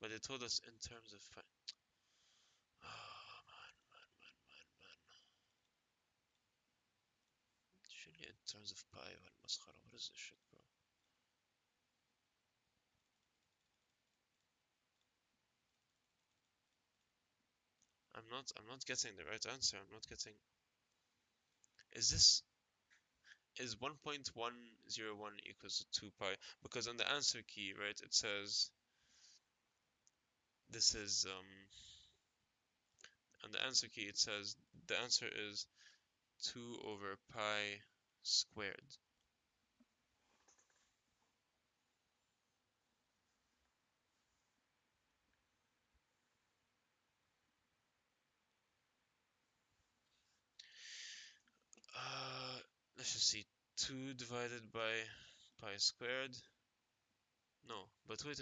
but they told us in terms of pi. Oh man. Surely in terms of pi والمسخرة. What is this shit, bro? I'm not getting the right answer. I'm not getting. Is this is 1.101 equals to 2 pi? Because on the answer key, right, it says this is on the answer key it says the answer is 2 over pi squared. Uh, let's just see. 2 divided by pi squared. No, but wait.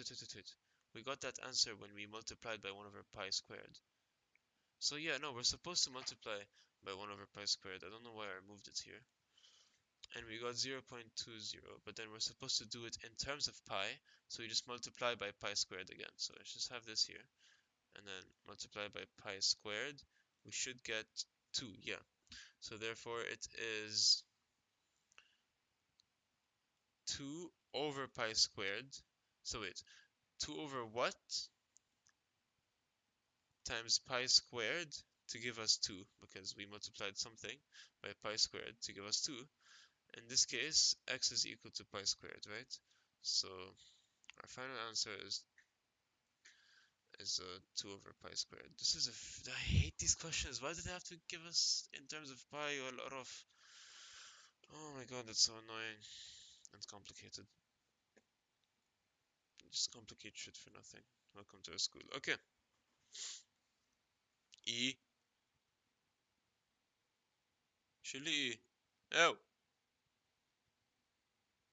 We got that answer when we multiplied by 1 over pi squared. So yeah, no, we're supposed to multiply by 1 over pi squared. I don't know why I moved it here. And we got 0.20, but then we're supposed to do it in terms of pi, so we just multiply by pi squared again. So let's just have this here, and then multiply by pi squared. We should get 2, yeah. So therefore it is 2 over pi squared. So wait, 2 over what times pi squared to give us 2, because we multiplied something by pi squared to give us 2. In this case, x is equal to pi squared, right? So our final answer is 2 over pi squared. This is I hate these questions. Why do they have to give us in terms of pi or a lot of? Oh my god, that's so annoying and complicated. Just complicate shit for nothing. Welcome to our school. Okay. E. Surely E. Oh.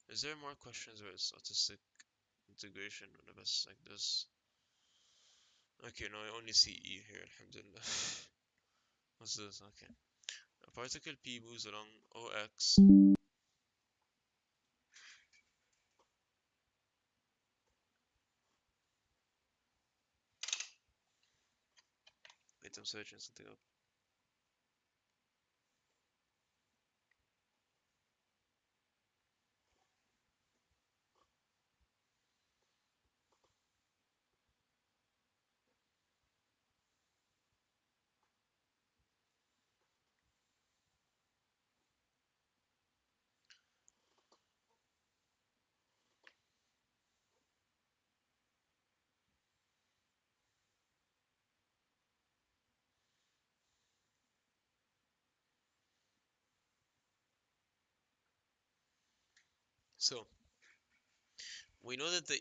Is there more questions where it's autistic integration or the best like this? Okay, no, I only see E here, alhamdulillah. What's this? Okay. A particle P moves along OX. Wait, I'm searching something up. So we know that the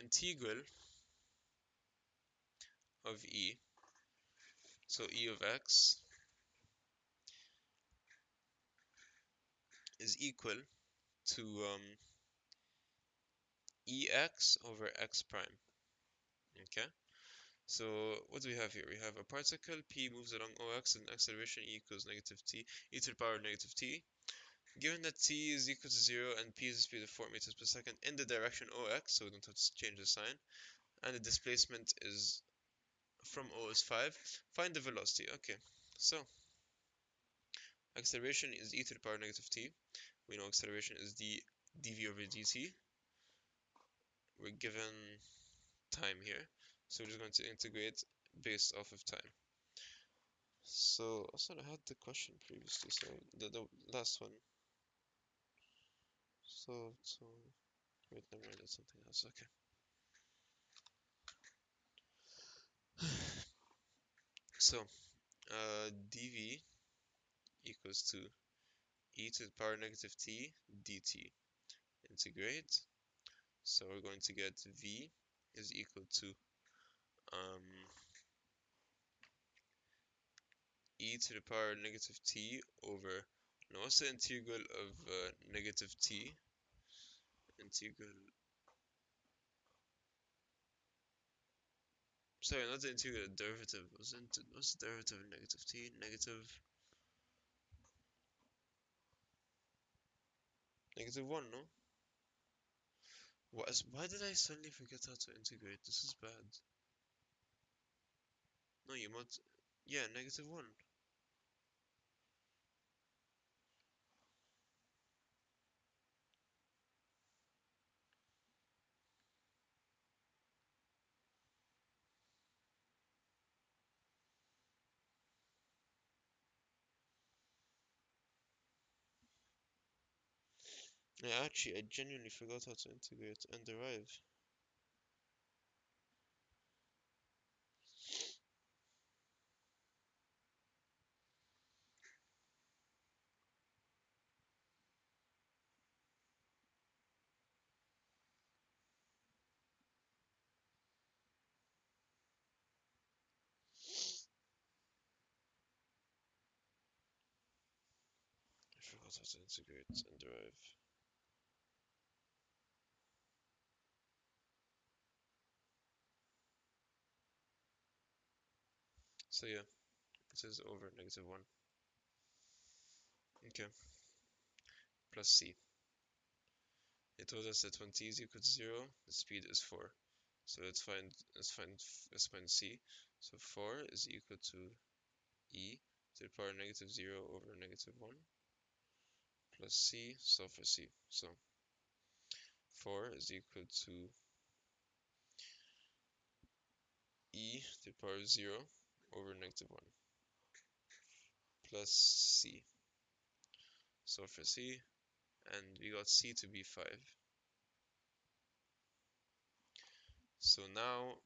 integral of E, so E of x is equal to EX over x prime. Okay. So what do we have here? We have a particle P moves along OX and acceleration equals negative t, e to the power of negative t. Given that t is equal to 0 and p is the speed of 4 meters per second in the direction OX, so we don't have to change the sign, and the displacement is from O is 5, find the velocity. Okay, so acceleration is e to the power of negative t. We know acceleration is dv over dt. We're given time here, so we're just going to integrate based off of time. So also I had the question previously, so the last one. So wait, never mind, that's something else. Okay. So dv equals to e to the power negative t dt. Integrate. So we're going to get v is equal to um, e to the power negative t over, now what's the integral of negative t? Integral, sorry, not the integral, the derivative. What's the derivative of negative t? Negative 1, no? Why did I suddenly forget how to integrate? This is bad. No, you must. Yeah, -1. Yeah, actually, I genuinely forgot how to integrate and derive. I forgot how to integrate and derive. So yeah, it is over -1. Okay, plus c. It told us that when t is equal to 0, the speed is 4. So let's find c. So 4 is equal to e to the power -0 over -1 plus c, solve for c. So 4 is equal to e to the power 0 over -1 plus c. Solve for c, and we got c to be 5. So now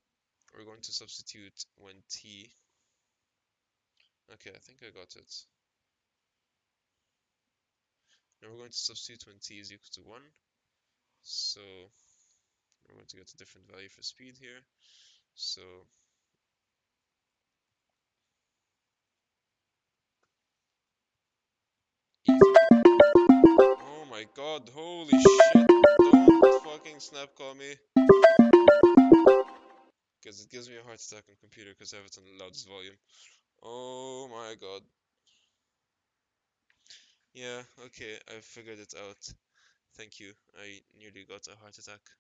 we're going to substitute when t. Okay, I think I got it. Now we're going to substitute when t is equal to 1. So we're going to get a different value for speed here. So e oh my god, holy shit. Don't fucking snap call me. Because it gives me a heart attack on computer because I have it on the loudest volume. Oh my god. Yeah, okay, I figured it out. Thank you. I nearly got a heart attack.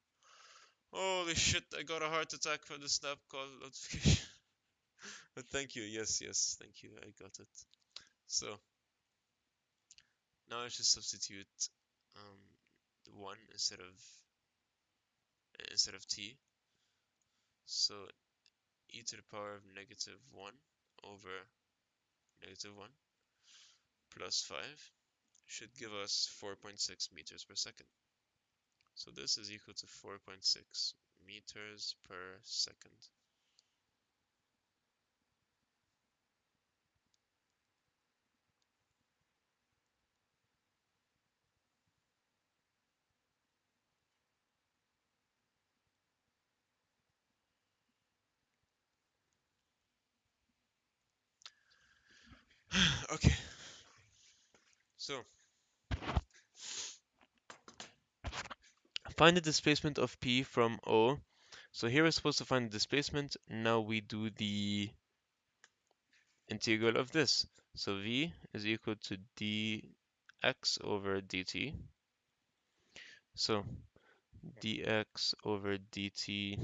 Holy shit, I got a heart attack from the snap call notification. But thank you. Yes, yes, thank you. I got it. So now I should substitute um, 1 instead of t. So e to the power of -1 over -1 plus 5 should give us 4.6 meters per second. So this is equal to 4.6 meters per second. Okay, so find the displacement of P from O. So here we're supposed to find the displacement. Now we do the integral of this. So V is equal to dx over dt. So dx over dt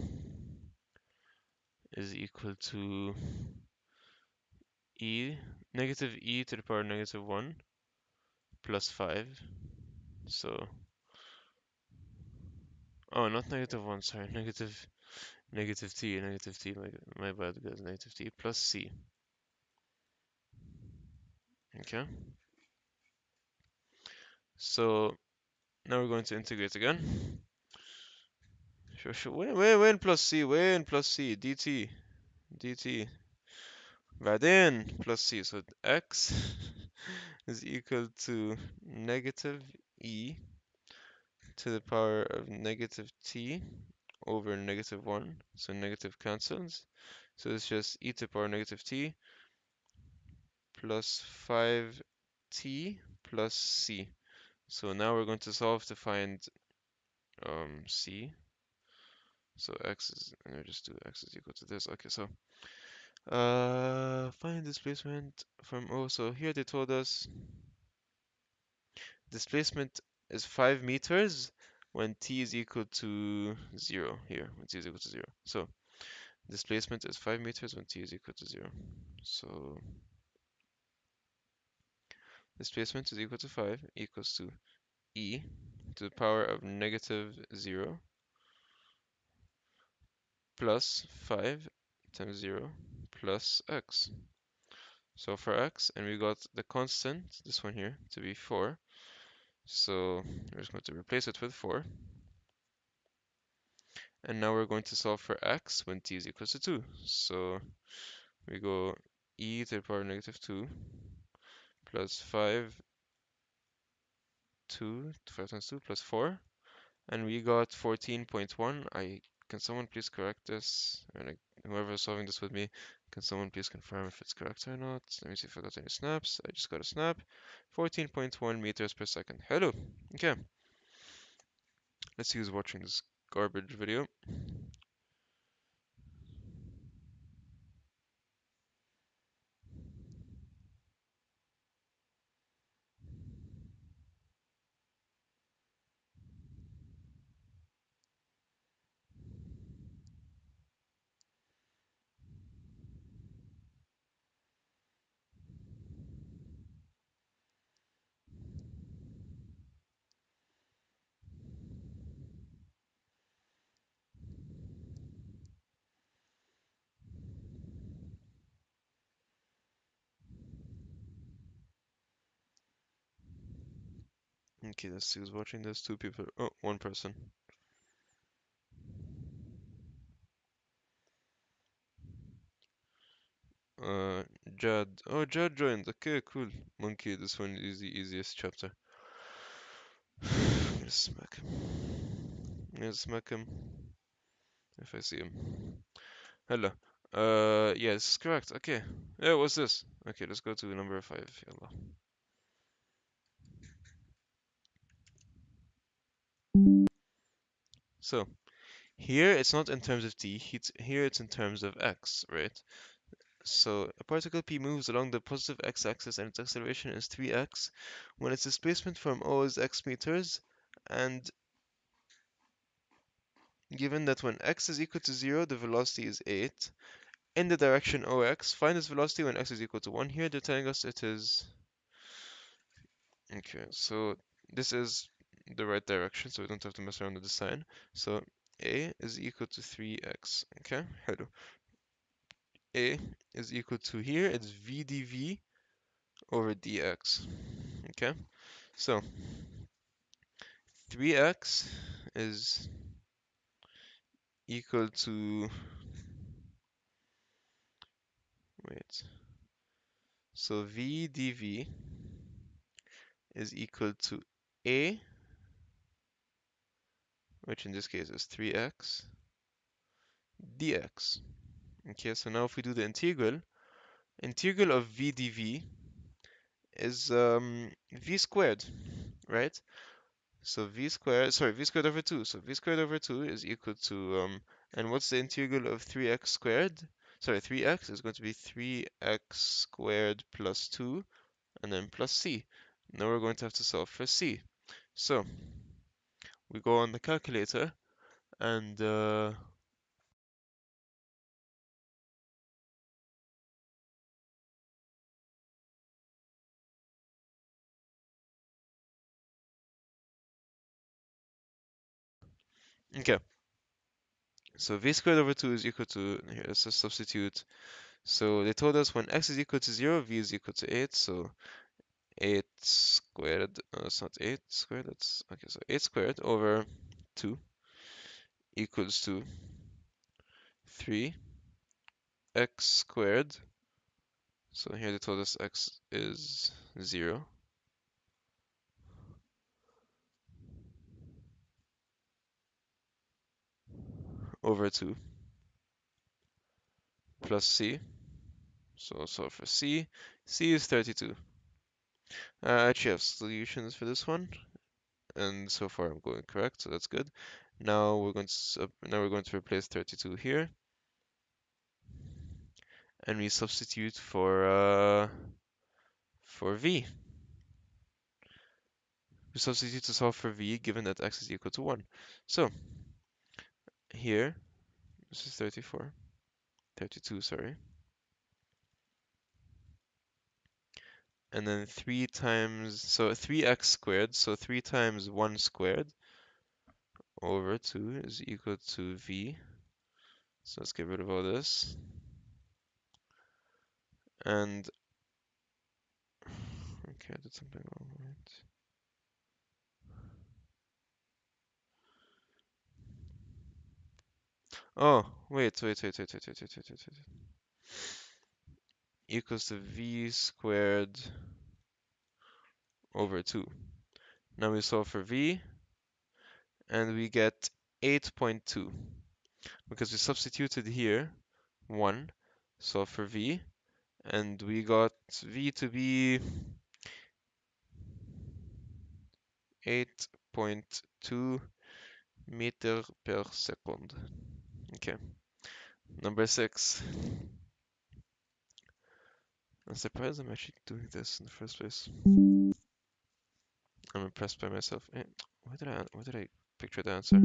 is equal to negative e to the power -1 plus 5. So, oh, not -1, sorry, negative t, my bad guys, negative t plus c. Okay, so now we're going to integrate again. Sure, sure. When plus c, when plus c, dt. بعدين plus c, so x is equal to negative e to the power of negative t over -1, so negative cancels. So it's just e to the power negative t plus 5t plus c. So now we're going to solve to find c. So let me just do x is equal to this. Okay, so find displacement from O. So here they told us displacement is 5 meters, when t is equal to 0 here, when t is equal to 0. So displacement is 5 meters when t is equal to 0. So displacement is equal to 5 equals to e to the power of negative 0 plus 5 times 0 plus x. So for x, and we got the constant, this one here, to be 4. So we're just going to replace it with 4. And now we're going to solve for x when t is equal to 2. So we go e to the power of negative 2 plus 5 times 2 plus 4. And we got 14.1. Can someone please correct this? And whoever is solving this with me, can someone please confirm if it's correct or not? Let me see if I got any snaps. I just got a snap. 14.1 meters per second. Hello. Okay. Let's see who's watching this garbage video. Okay, let's see who's watching this. 2 people. Oh, 1 person. Uh, Jad. Oh, Jad joined. Okay, cool. Monkey, this one is the easiest chapter. I'm gonna smack him. I'm gonna smack him if I see him. Hello. Yeah, this is correct. Okay. Yeah, what's this? Okay, let's go to number 5. Yalla. So, here it's not in terms of t, here it's in terms of x, right? So, a particle p moves along the positive x-axis and its acceleration is 3x when its displacement from O is x meters, and given that when x is equal to 0, the velocity is 8. In the direction OX, find its velocity when x is equal to 1 here. They're telling us it is... Okay, so this is the right direction, so we don't have to mess around with the sign. So A is equal to 3x, okay? Hello. A is equal to here, it's v dv over dx, okay? So 3x is equal to... Wait. So v dv is equal to A, which in this case is 3x, dx. Okay, so now if we do the integral of v dv is v squared, right? So v squared over 2. So v squared over 2 is equal to, and what's the integral of 3x squared? Sorry, 3x is going to be 3x squared plus 2, and then plus c. Now we're going to have to solve for c. So we go on the calculator, and okay. So v squared over 2 is equal to, here, let's just substitute. So they told us when x is equal to 0, v is equal to 8, so 8 squared, it's not 8 squared, that's, okay, so 8 squared over 2 equals to 3x squared. So here they told us x is 0 over 2 plus c. So for c is 32. I actually have solutions for this one, and so far I'm going correct, so that's good. Now we're going to replace 32 here, and we substitute for v. We substitute to solve for v given that x is equal to 1. So here, this is 32, sorry. And then 3 times, so 3x squared, so 3 times 1 squared over 2 is equal to v. So let's get rid of all this. And, okay, I did something wrong, right? Oh, wait. Equals to v squared over 2. Now we solve for v, and we get 8.2. Because we substituted here 1, solve for v, and we got v to be 8.2 meter per second. Okay, number 6. I'm surprised I'm actually doing this in the first place. I'm impressed by myself. Where did I picture the answer?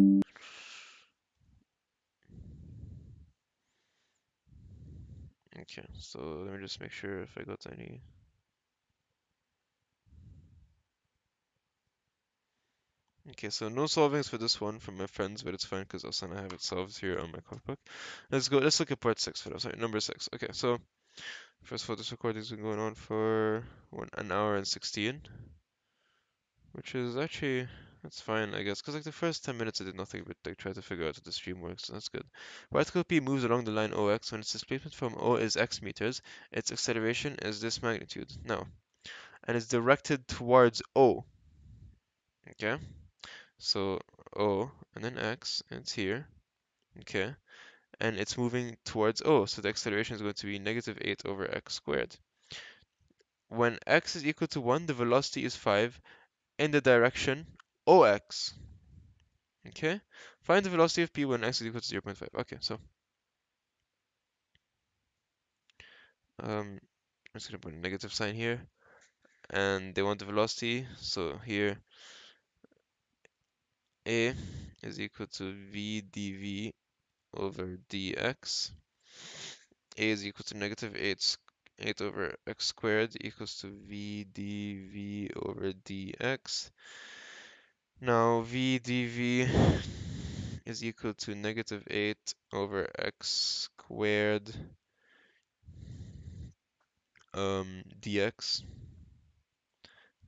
Okay, so let me just make sure if I got any. Okay, so no solvings for this one from my friends, but it's fine because also I have it solved here on my cookbook. Let's go. Let's look at part 6 for that. Sorry, number 6. Okay, so first of all, this recording's been going on for an hour and 16, which is actually that's fine, I guess, because like the first 10 minutes I did nothing but like try to figure out how the stream works. So that's good. Particle P moves along the line OX when its displacement from O is x meters. Its acceleration is this magnitude. Now, and it's directed towards O. Okay. So O and then X, and it's here, okay, and it's moving towards O, so the acceleration is going to be negative 8 over x squared. When x is equal to 1, the velocity is 5 in the direction OX, okay? Find the velocity of p when x is equal to 0.5. Okay, so I'm just gonna put a negative sign here, and they want the velocity, so here A is equal to v dv over dx. A is equal to negative 8 over x squared equals to v dv over dx. Now v dv is equal to negative 8 over x squared dx.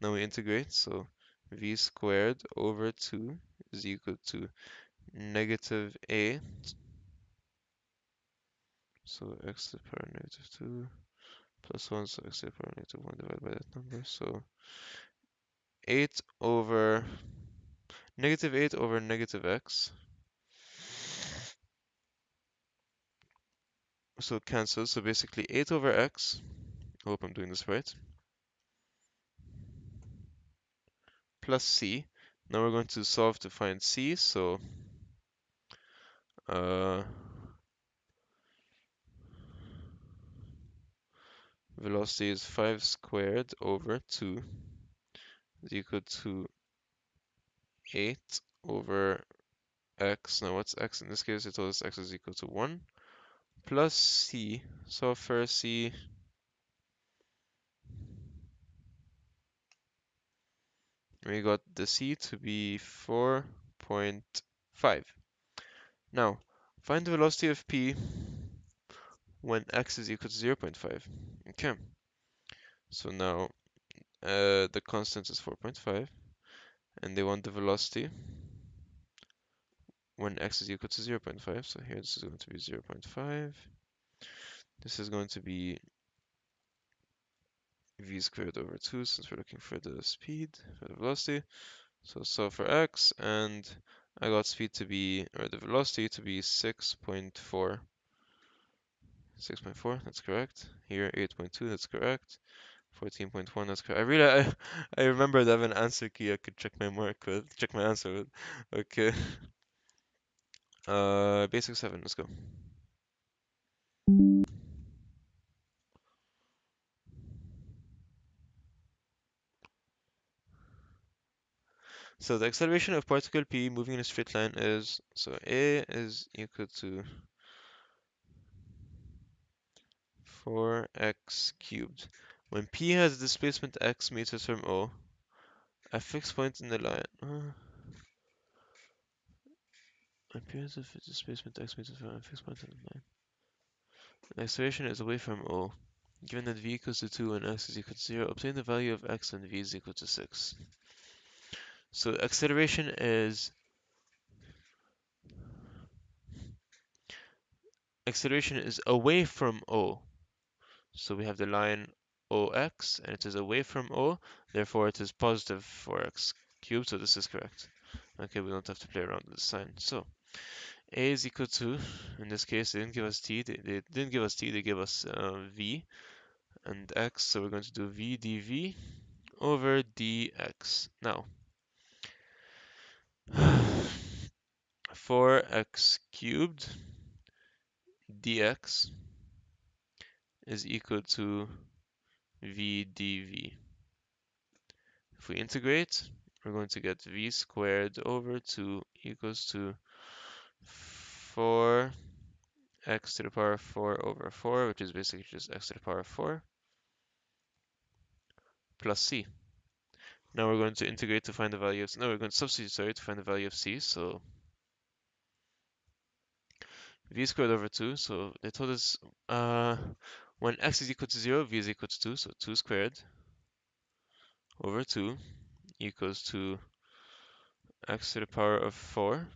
Now we integrate, so v squared over 2 is equal to negative 8. So x to the power negative 2 plus 1, so x to the power negative 1 divided by that number. So 8 over negative 8 over negative x. So it cancels. So basically 8 over x. I hope I'm doing this right. Plus c. Now we're going to solve to find c. So velocity is 5 squared over 2 is equal to 8 over x. Now what's x in this case? It told us x is equal to 1 plus c. So for c, we got the c to be 4.5. Now, find the velocity of p when x is equal to 0.5. Okay, so now the constant is 4.5, and they want the velocity when x is equal to 0.5. So here this is going to be 0.5. This is going to be v squared over 2, since we're looking for the speed, for the velocity. So solve for x, and I got speed to be, or the velocity to be 6.4. 6.4, that's correct. Here 8.2, that's correct. 14.1, that's correct. I remembered I have an answer key I could check my mark with, check my answer with. Okay. Basic 7, let's go. So the acceleration of particle p moving in a straight line is, so a is equal to 4x cubed. When p has a displacement x meters from O, a fixed point in the line. When p has a displacement x meters from a fixed point in the line. The acceleration is away from O. Given that v equals to 2 and x is equal to 0, obtain the value of x when v is equal to 6. So acceleration is away from O. So we have the line OX, and it is away from O, therefore it is positive 4x cubed, so this is correct. Okay, we don't have to play around with the sign. So A is equal to, in this case, they didn't give us t, they didn't give us t, they gave us v and x, so we're going to do v dv over dx. Now, 4x cubed dx is equal to v dv. If we integrate, we're going to get v squared over 2 equals to 4x to the power of 4 over 4, which is basically just x to the power of 4, plus c. Now we're going to integrate to find the value of, no, we're going to substitute, sorry, to find the value of c. So v squared over 2, so they told us when x is equal to 0, v is equal to 2, so 2 squared over 2 equals to x to the power of 4.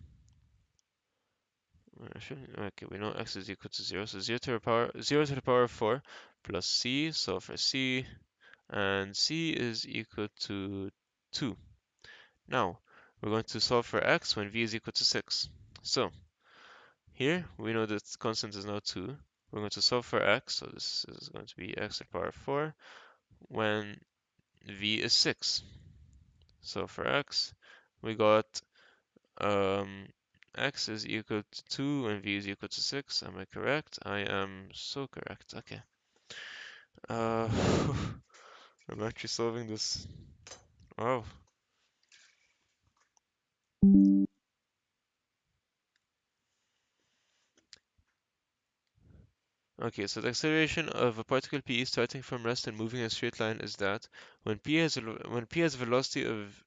Okay, we know x is equal to 0, so 0 to the power of 4 plus c, so for c, and c is equal to 2. Now, we're going to solve for x when v is equal to 6. So, here, we know that constant is now 2. We're going to solve for x, so this is going to be x to the power of 4 when v is 6. So for x, we got um, x is equal to 2 and v is equal to 6. Am I correct? I am so correct. Okay. Uh, I'm actually solving this. Wow. Okay, so the acceleration of a particle p starting from rest and moving in a straight line is that when p has a velocity of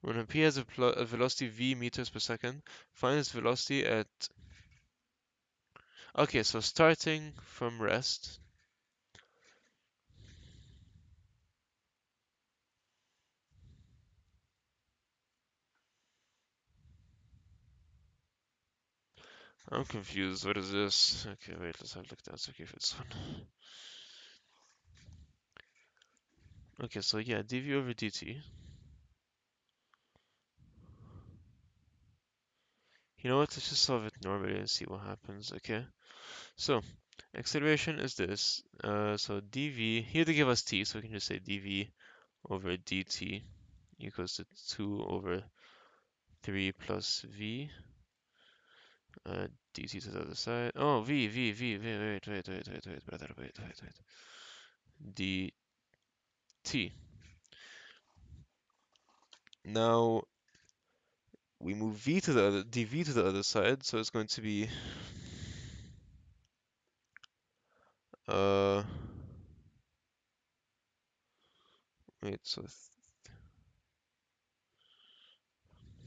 when p has a velocity v meters per second, find its velocity at. Okay, so starting from rest. I'm confused. What is this? Okay, wait, let's have a look. That's okay for this one. Okay, so yeah, dv over dt. You know what? Let's just solve it normally and see what happens. Okay, so acceleration is this. So dv, here they give us t, so we can just say dv over dt equals to 2 over 3 plus v. dt to the other side. Oh, wait, brother, wait. dt. Now we move v to the other, dv to the other side, so it's going to be uh wait, so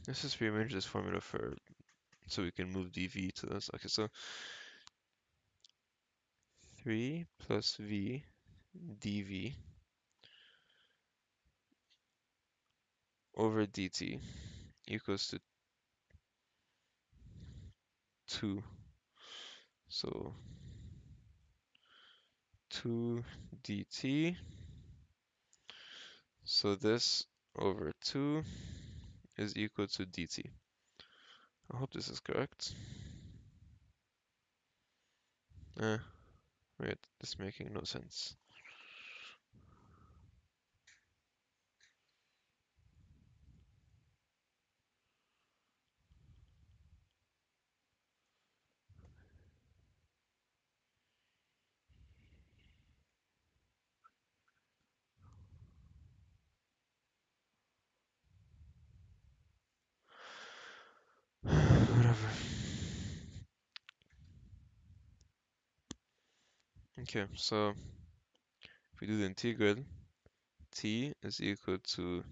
let's just rearrange this formula for so we can move dv to this. Okay, so 3 plus v dv over dt equals to 2. So 2 dt. So this over 2 is equal to dt. I hope this is correct. Wait, this is making no sense. Whatever. Okay, so if we do the integral, t is equal to,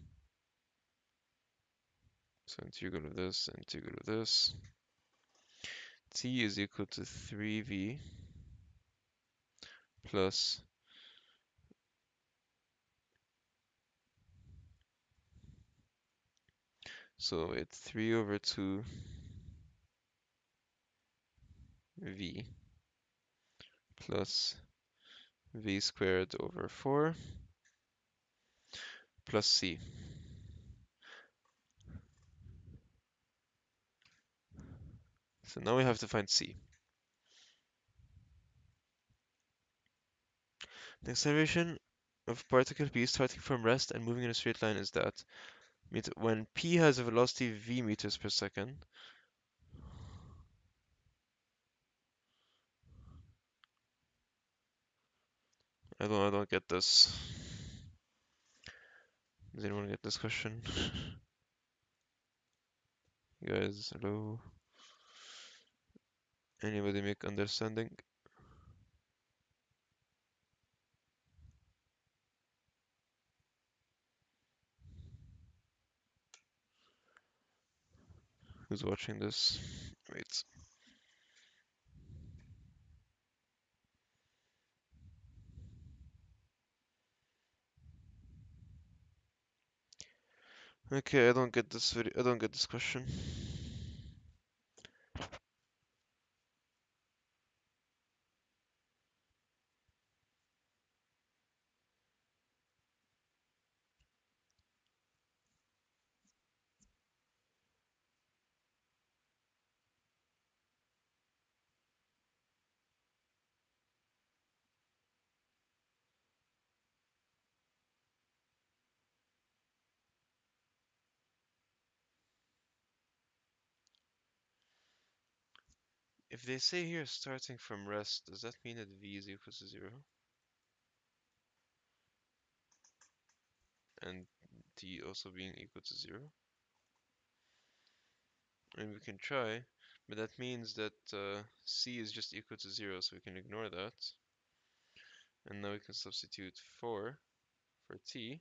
so integral of this, integral of this, t is equal to 3v plus, so it's 3 over 2 v plus v squared over 4 plus c. So now we have to find c. The acceleration of particle p starting from rest and moving in a straight line is that when p has a velocity v meters per second, I don't get this. Does anyone get this question? You guys, hello? Anybody make understanding? Who's watching this? Wait. Okay, I don't get this video. I don't get this question. If they say here starting from rest, does that mean that v is equal to 0 and t also being equal to 0? And we can try, but that means that c is just equal to 0, so we can ignore that. And now we can substitute 4 for t.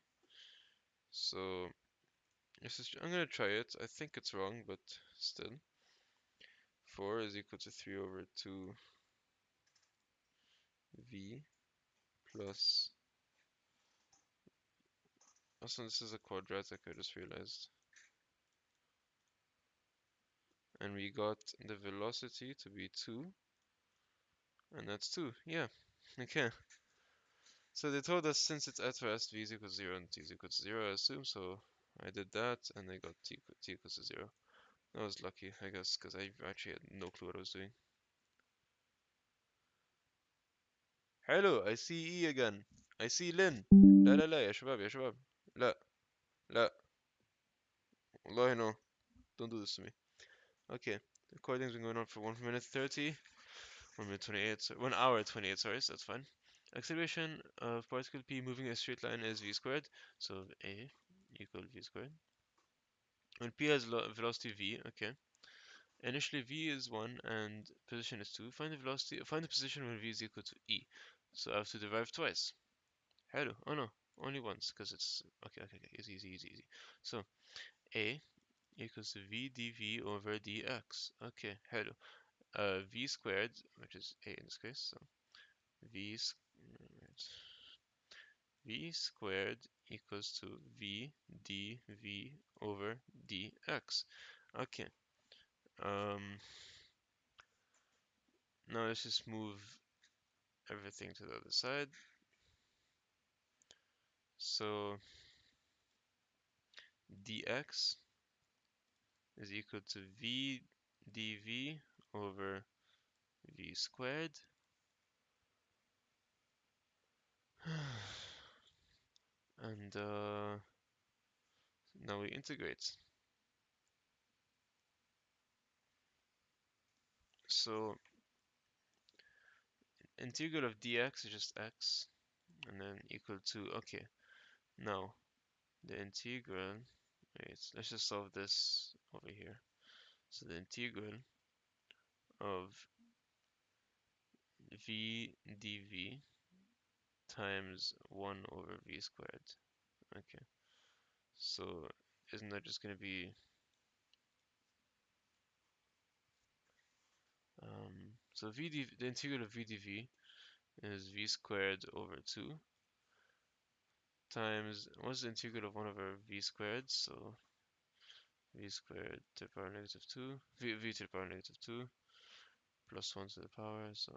So I'm gonna try it. I think it's wrong, but still. 4 is equal to 3 over 2 v plus. Also, this is a quadratic, I just realized. And we got the velocity to be 2, and that's 2. Yeah, okay. So they told us since it's at rest, v is equal to 0 and t is equal to 0, I assume, so I did that, and I got t equals to 0. I was lucky, I guess, because I actually had no clue what I was doing. Hello, I see E again. I see Lynn. لا لا لا يا شباب يا شباب. لا لا. والله no. Don't do this to me. Okay. The recording's been going on for 1 minute 30. 1 minute 28. 1 hour 28, sorry, so that's fine. Acceleration of particle P moving in a straight line is v squared. So A equal v squared. When P has velocity v, okay. Initially v is 1 and position is 2. Find the position when v is equal to e. So I have to derive twice. Hello. Oh no, only once because it's okay. Easy, easy, easy, easy. So A equals to v dv over dx. Okay, hello. V squared, which is A in this case. So right, v squared equals to v dv over dx. Okay. Um. Now let's just move everything to the other side. So dx is equal to v dv over v squared. And now we integrate. So integral of dx is just x, and then equal to, okay, now the integral, wait, let's just solve this over here. So the integral of v dv times 1 over v squared. Okay, so isn't that just going to be so the integral of v dv is v squared over 2 times, what's the integral of 1 over v squared? So v squared to the power negative 2, v to the power negative 2 plus 1 to the power, so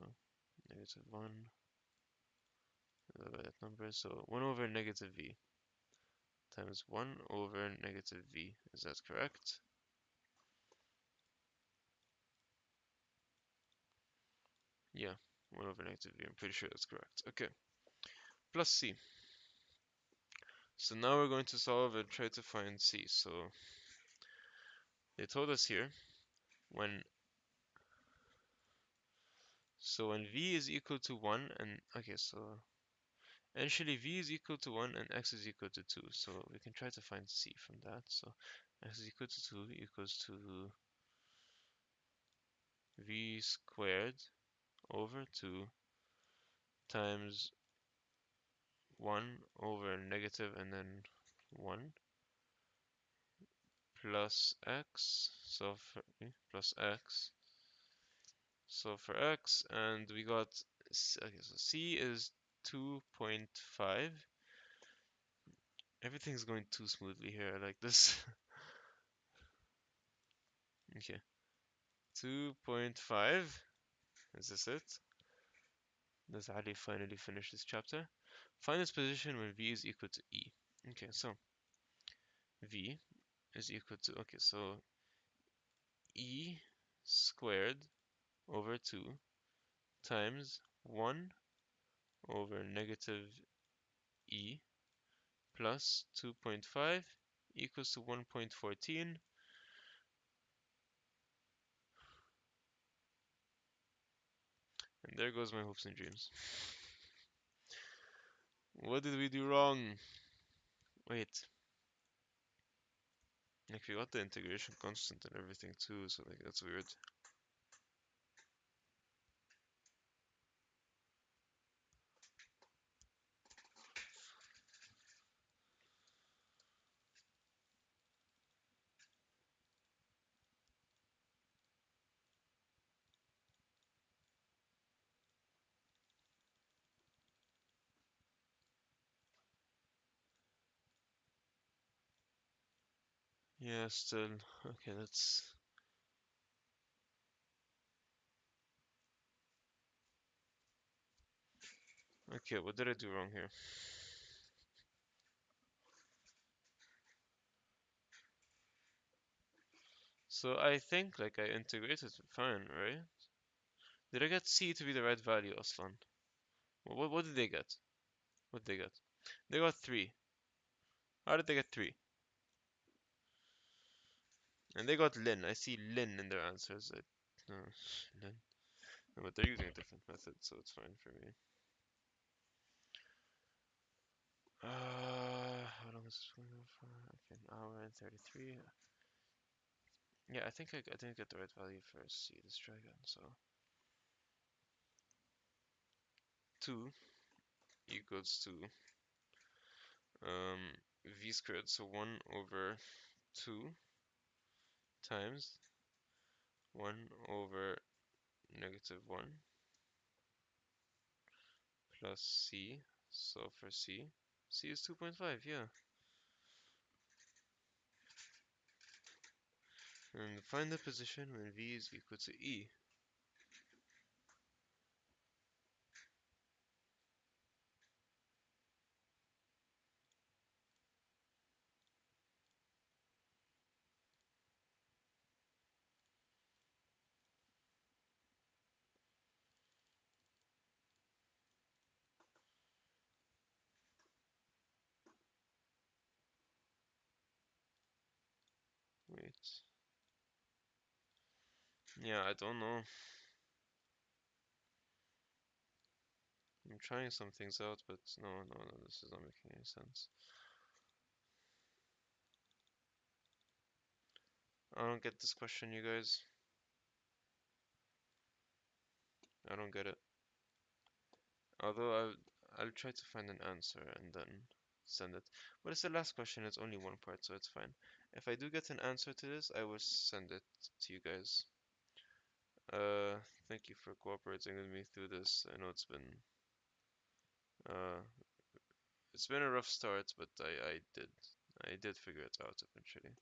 negative 1 divided by that number. So 1 over negative v times 1 over negative v. Is that correct? Yeah, 1 over negative v. I'm pretty sure that's correct. Okay, plus c. So now we're going to solve and try to find c. So they told us here when when v is equal to 1 and okay, so initially v is equal to 1 and x is equal to 2. So we can try to find c from that. So x is equal to 2 equals to v squared over 2 times 1 over negative and then 1 plus x. So for plus x. So for x, and we got okay, so c is 2.5. Everything's going too smoothly here. I like this. Okay, 2.5. Is this it? Does Ali finally finish this chapter? Find its position when v is equal to e. Okay, so v is equal to, okay, so e squared over 2 times 1 over negative e plus 2.5 equals to 1.14. And there goes my hopes and dreams. What did we do wrong? Wait. Like we got the integration constant and everything too, so like that's weird. Yeah, still. Okay, that's... Okay, what did I do wrong here? So I think like I integrated it fine, right? Did I get C to be the right value, Aslan? What did they get? What did they get? They got 3. How did they get 3? And they got Lin. I see Lin in their answers. No, Lin. No, but they're using a different method, so it's fine for me. How long is this going on for? Okay, an hour and 33. Yeah, I think I didn't get the right value for C. Let's try again. So 2 equals to v squared, so 1 over 2 times 1 over negative 1 plus c. So for c is 2.5, yeah. And find the position when v is equal to e. Wait. Yeah, I don't know. I'm trying some things out, but no, this is not making any sense. I don't get this question, you guys. I don't get it. Although I'll try to find an answer and then send it. But it's the last question, it's only one part, so it's fine. If I do get an answer to this, I will send it to you guys. Thank you for cooperating with me through this. I know uh it's been a rough start, but I did figure it out eventually.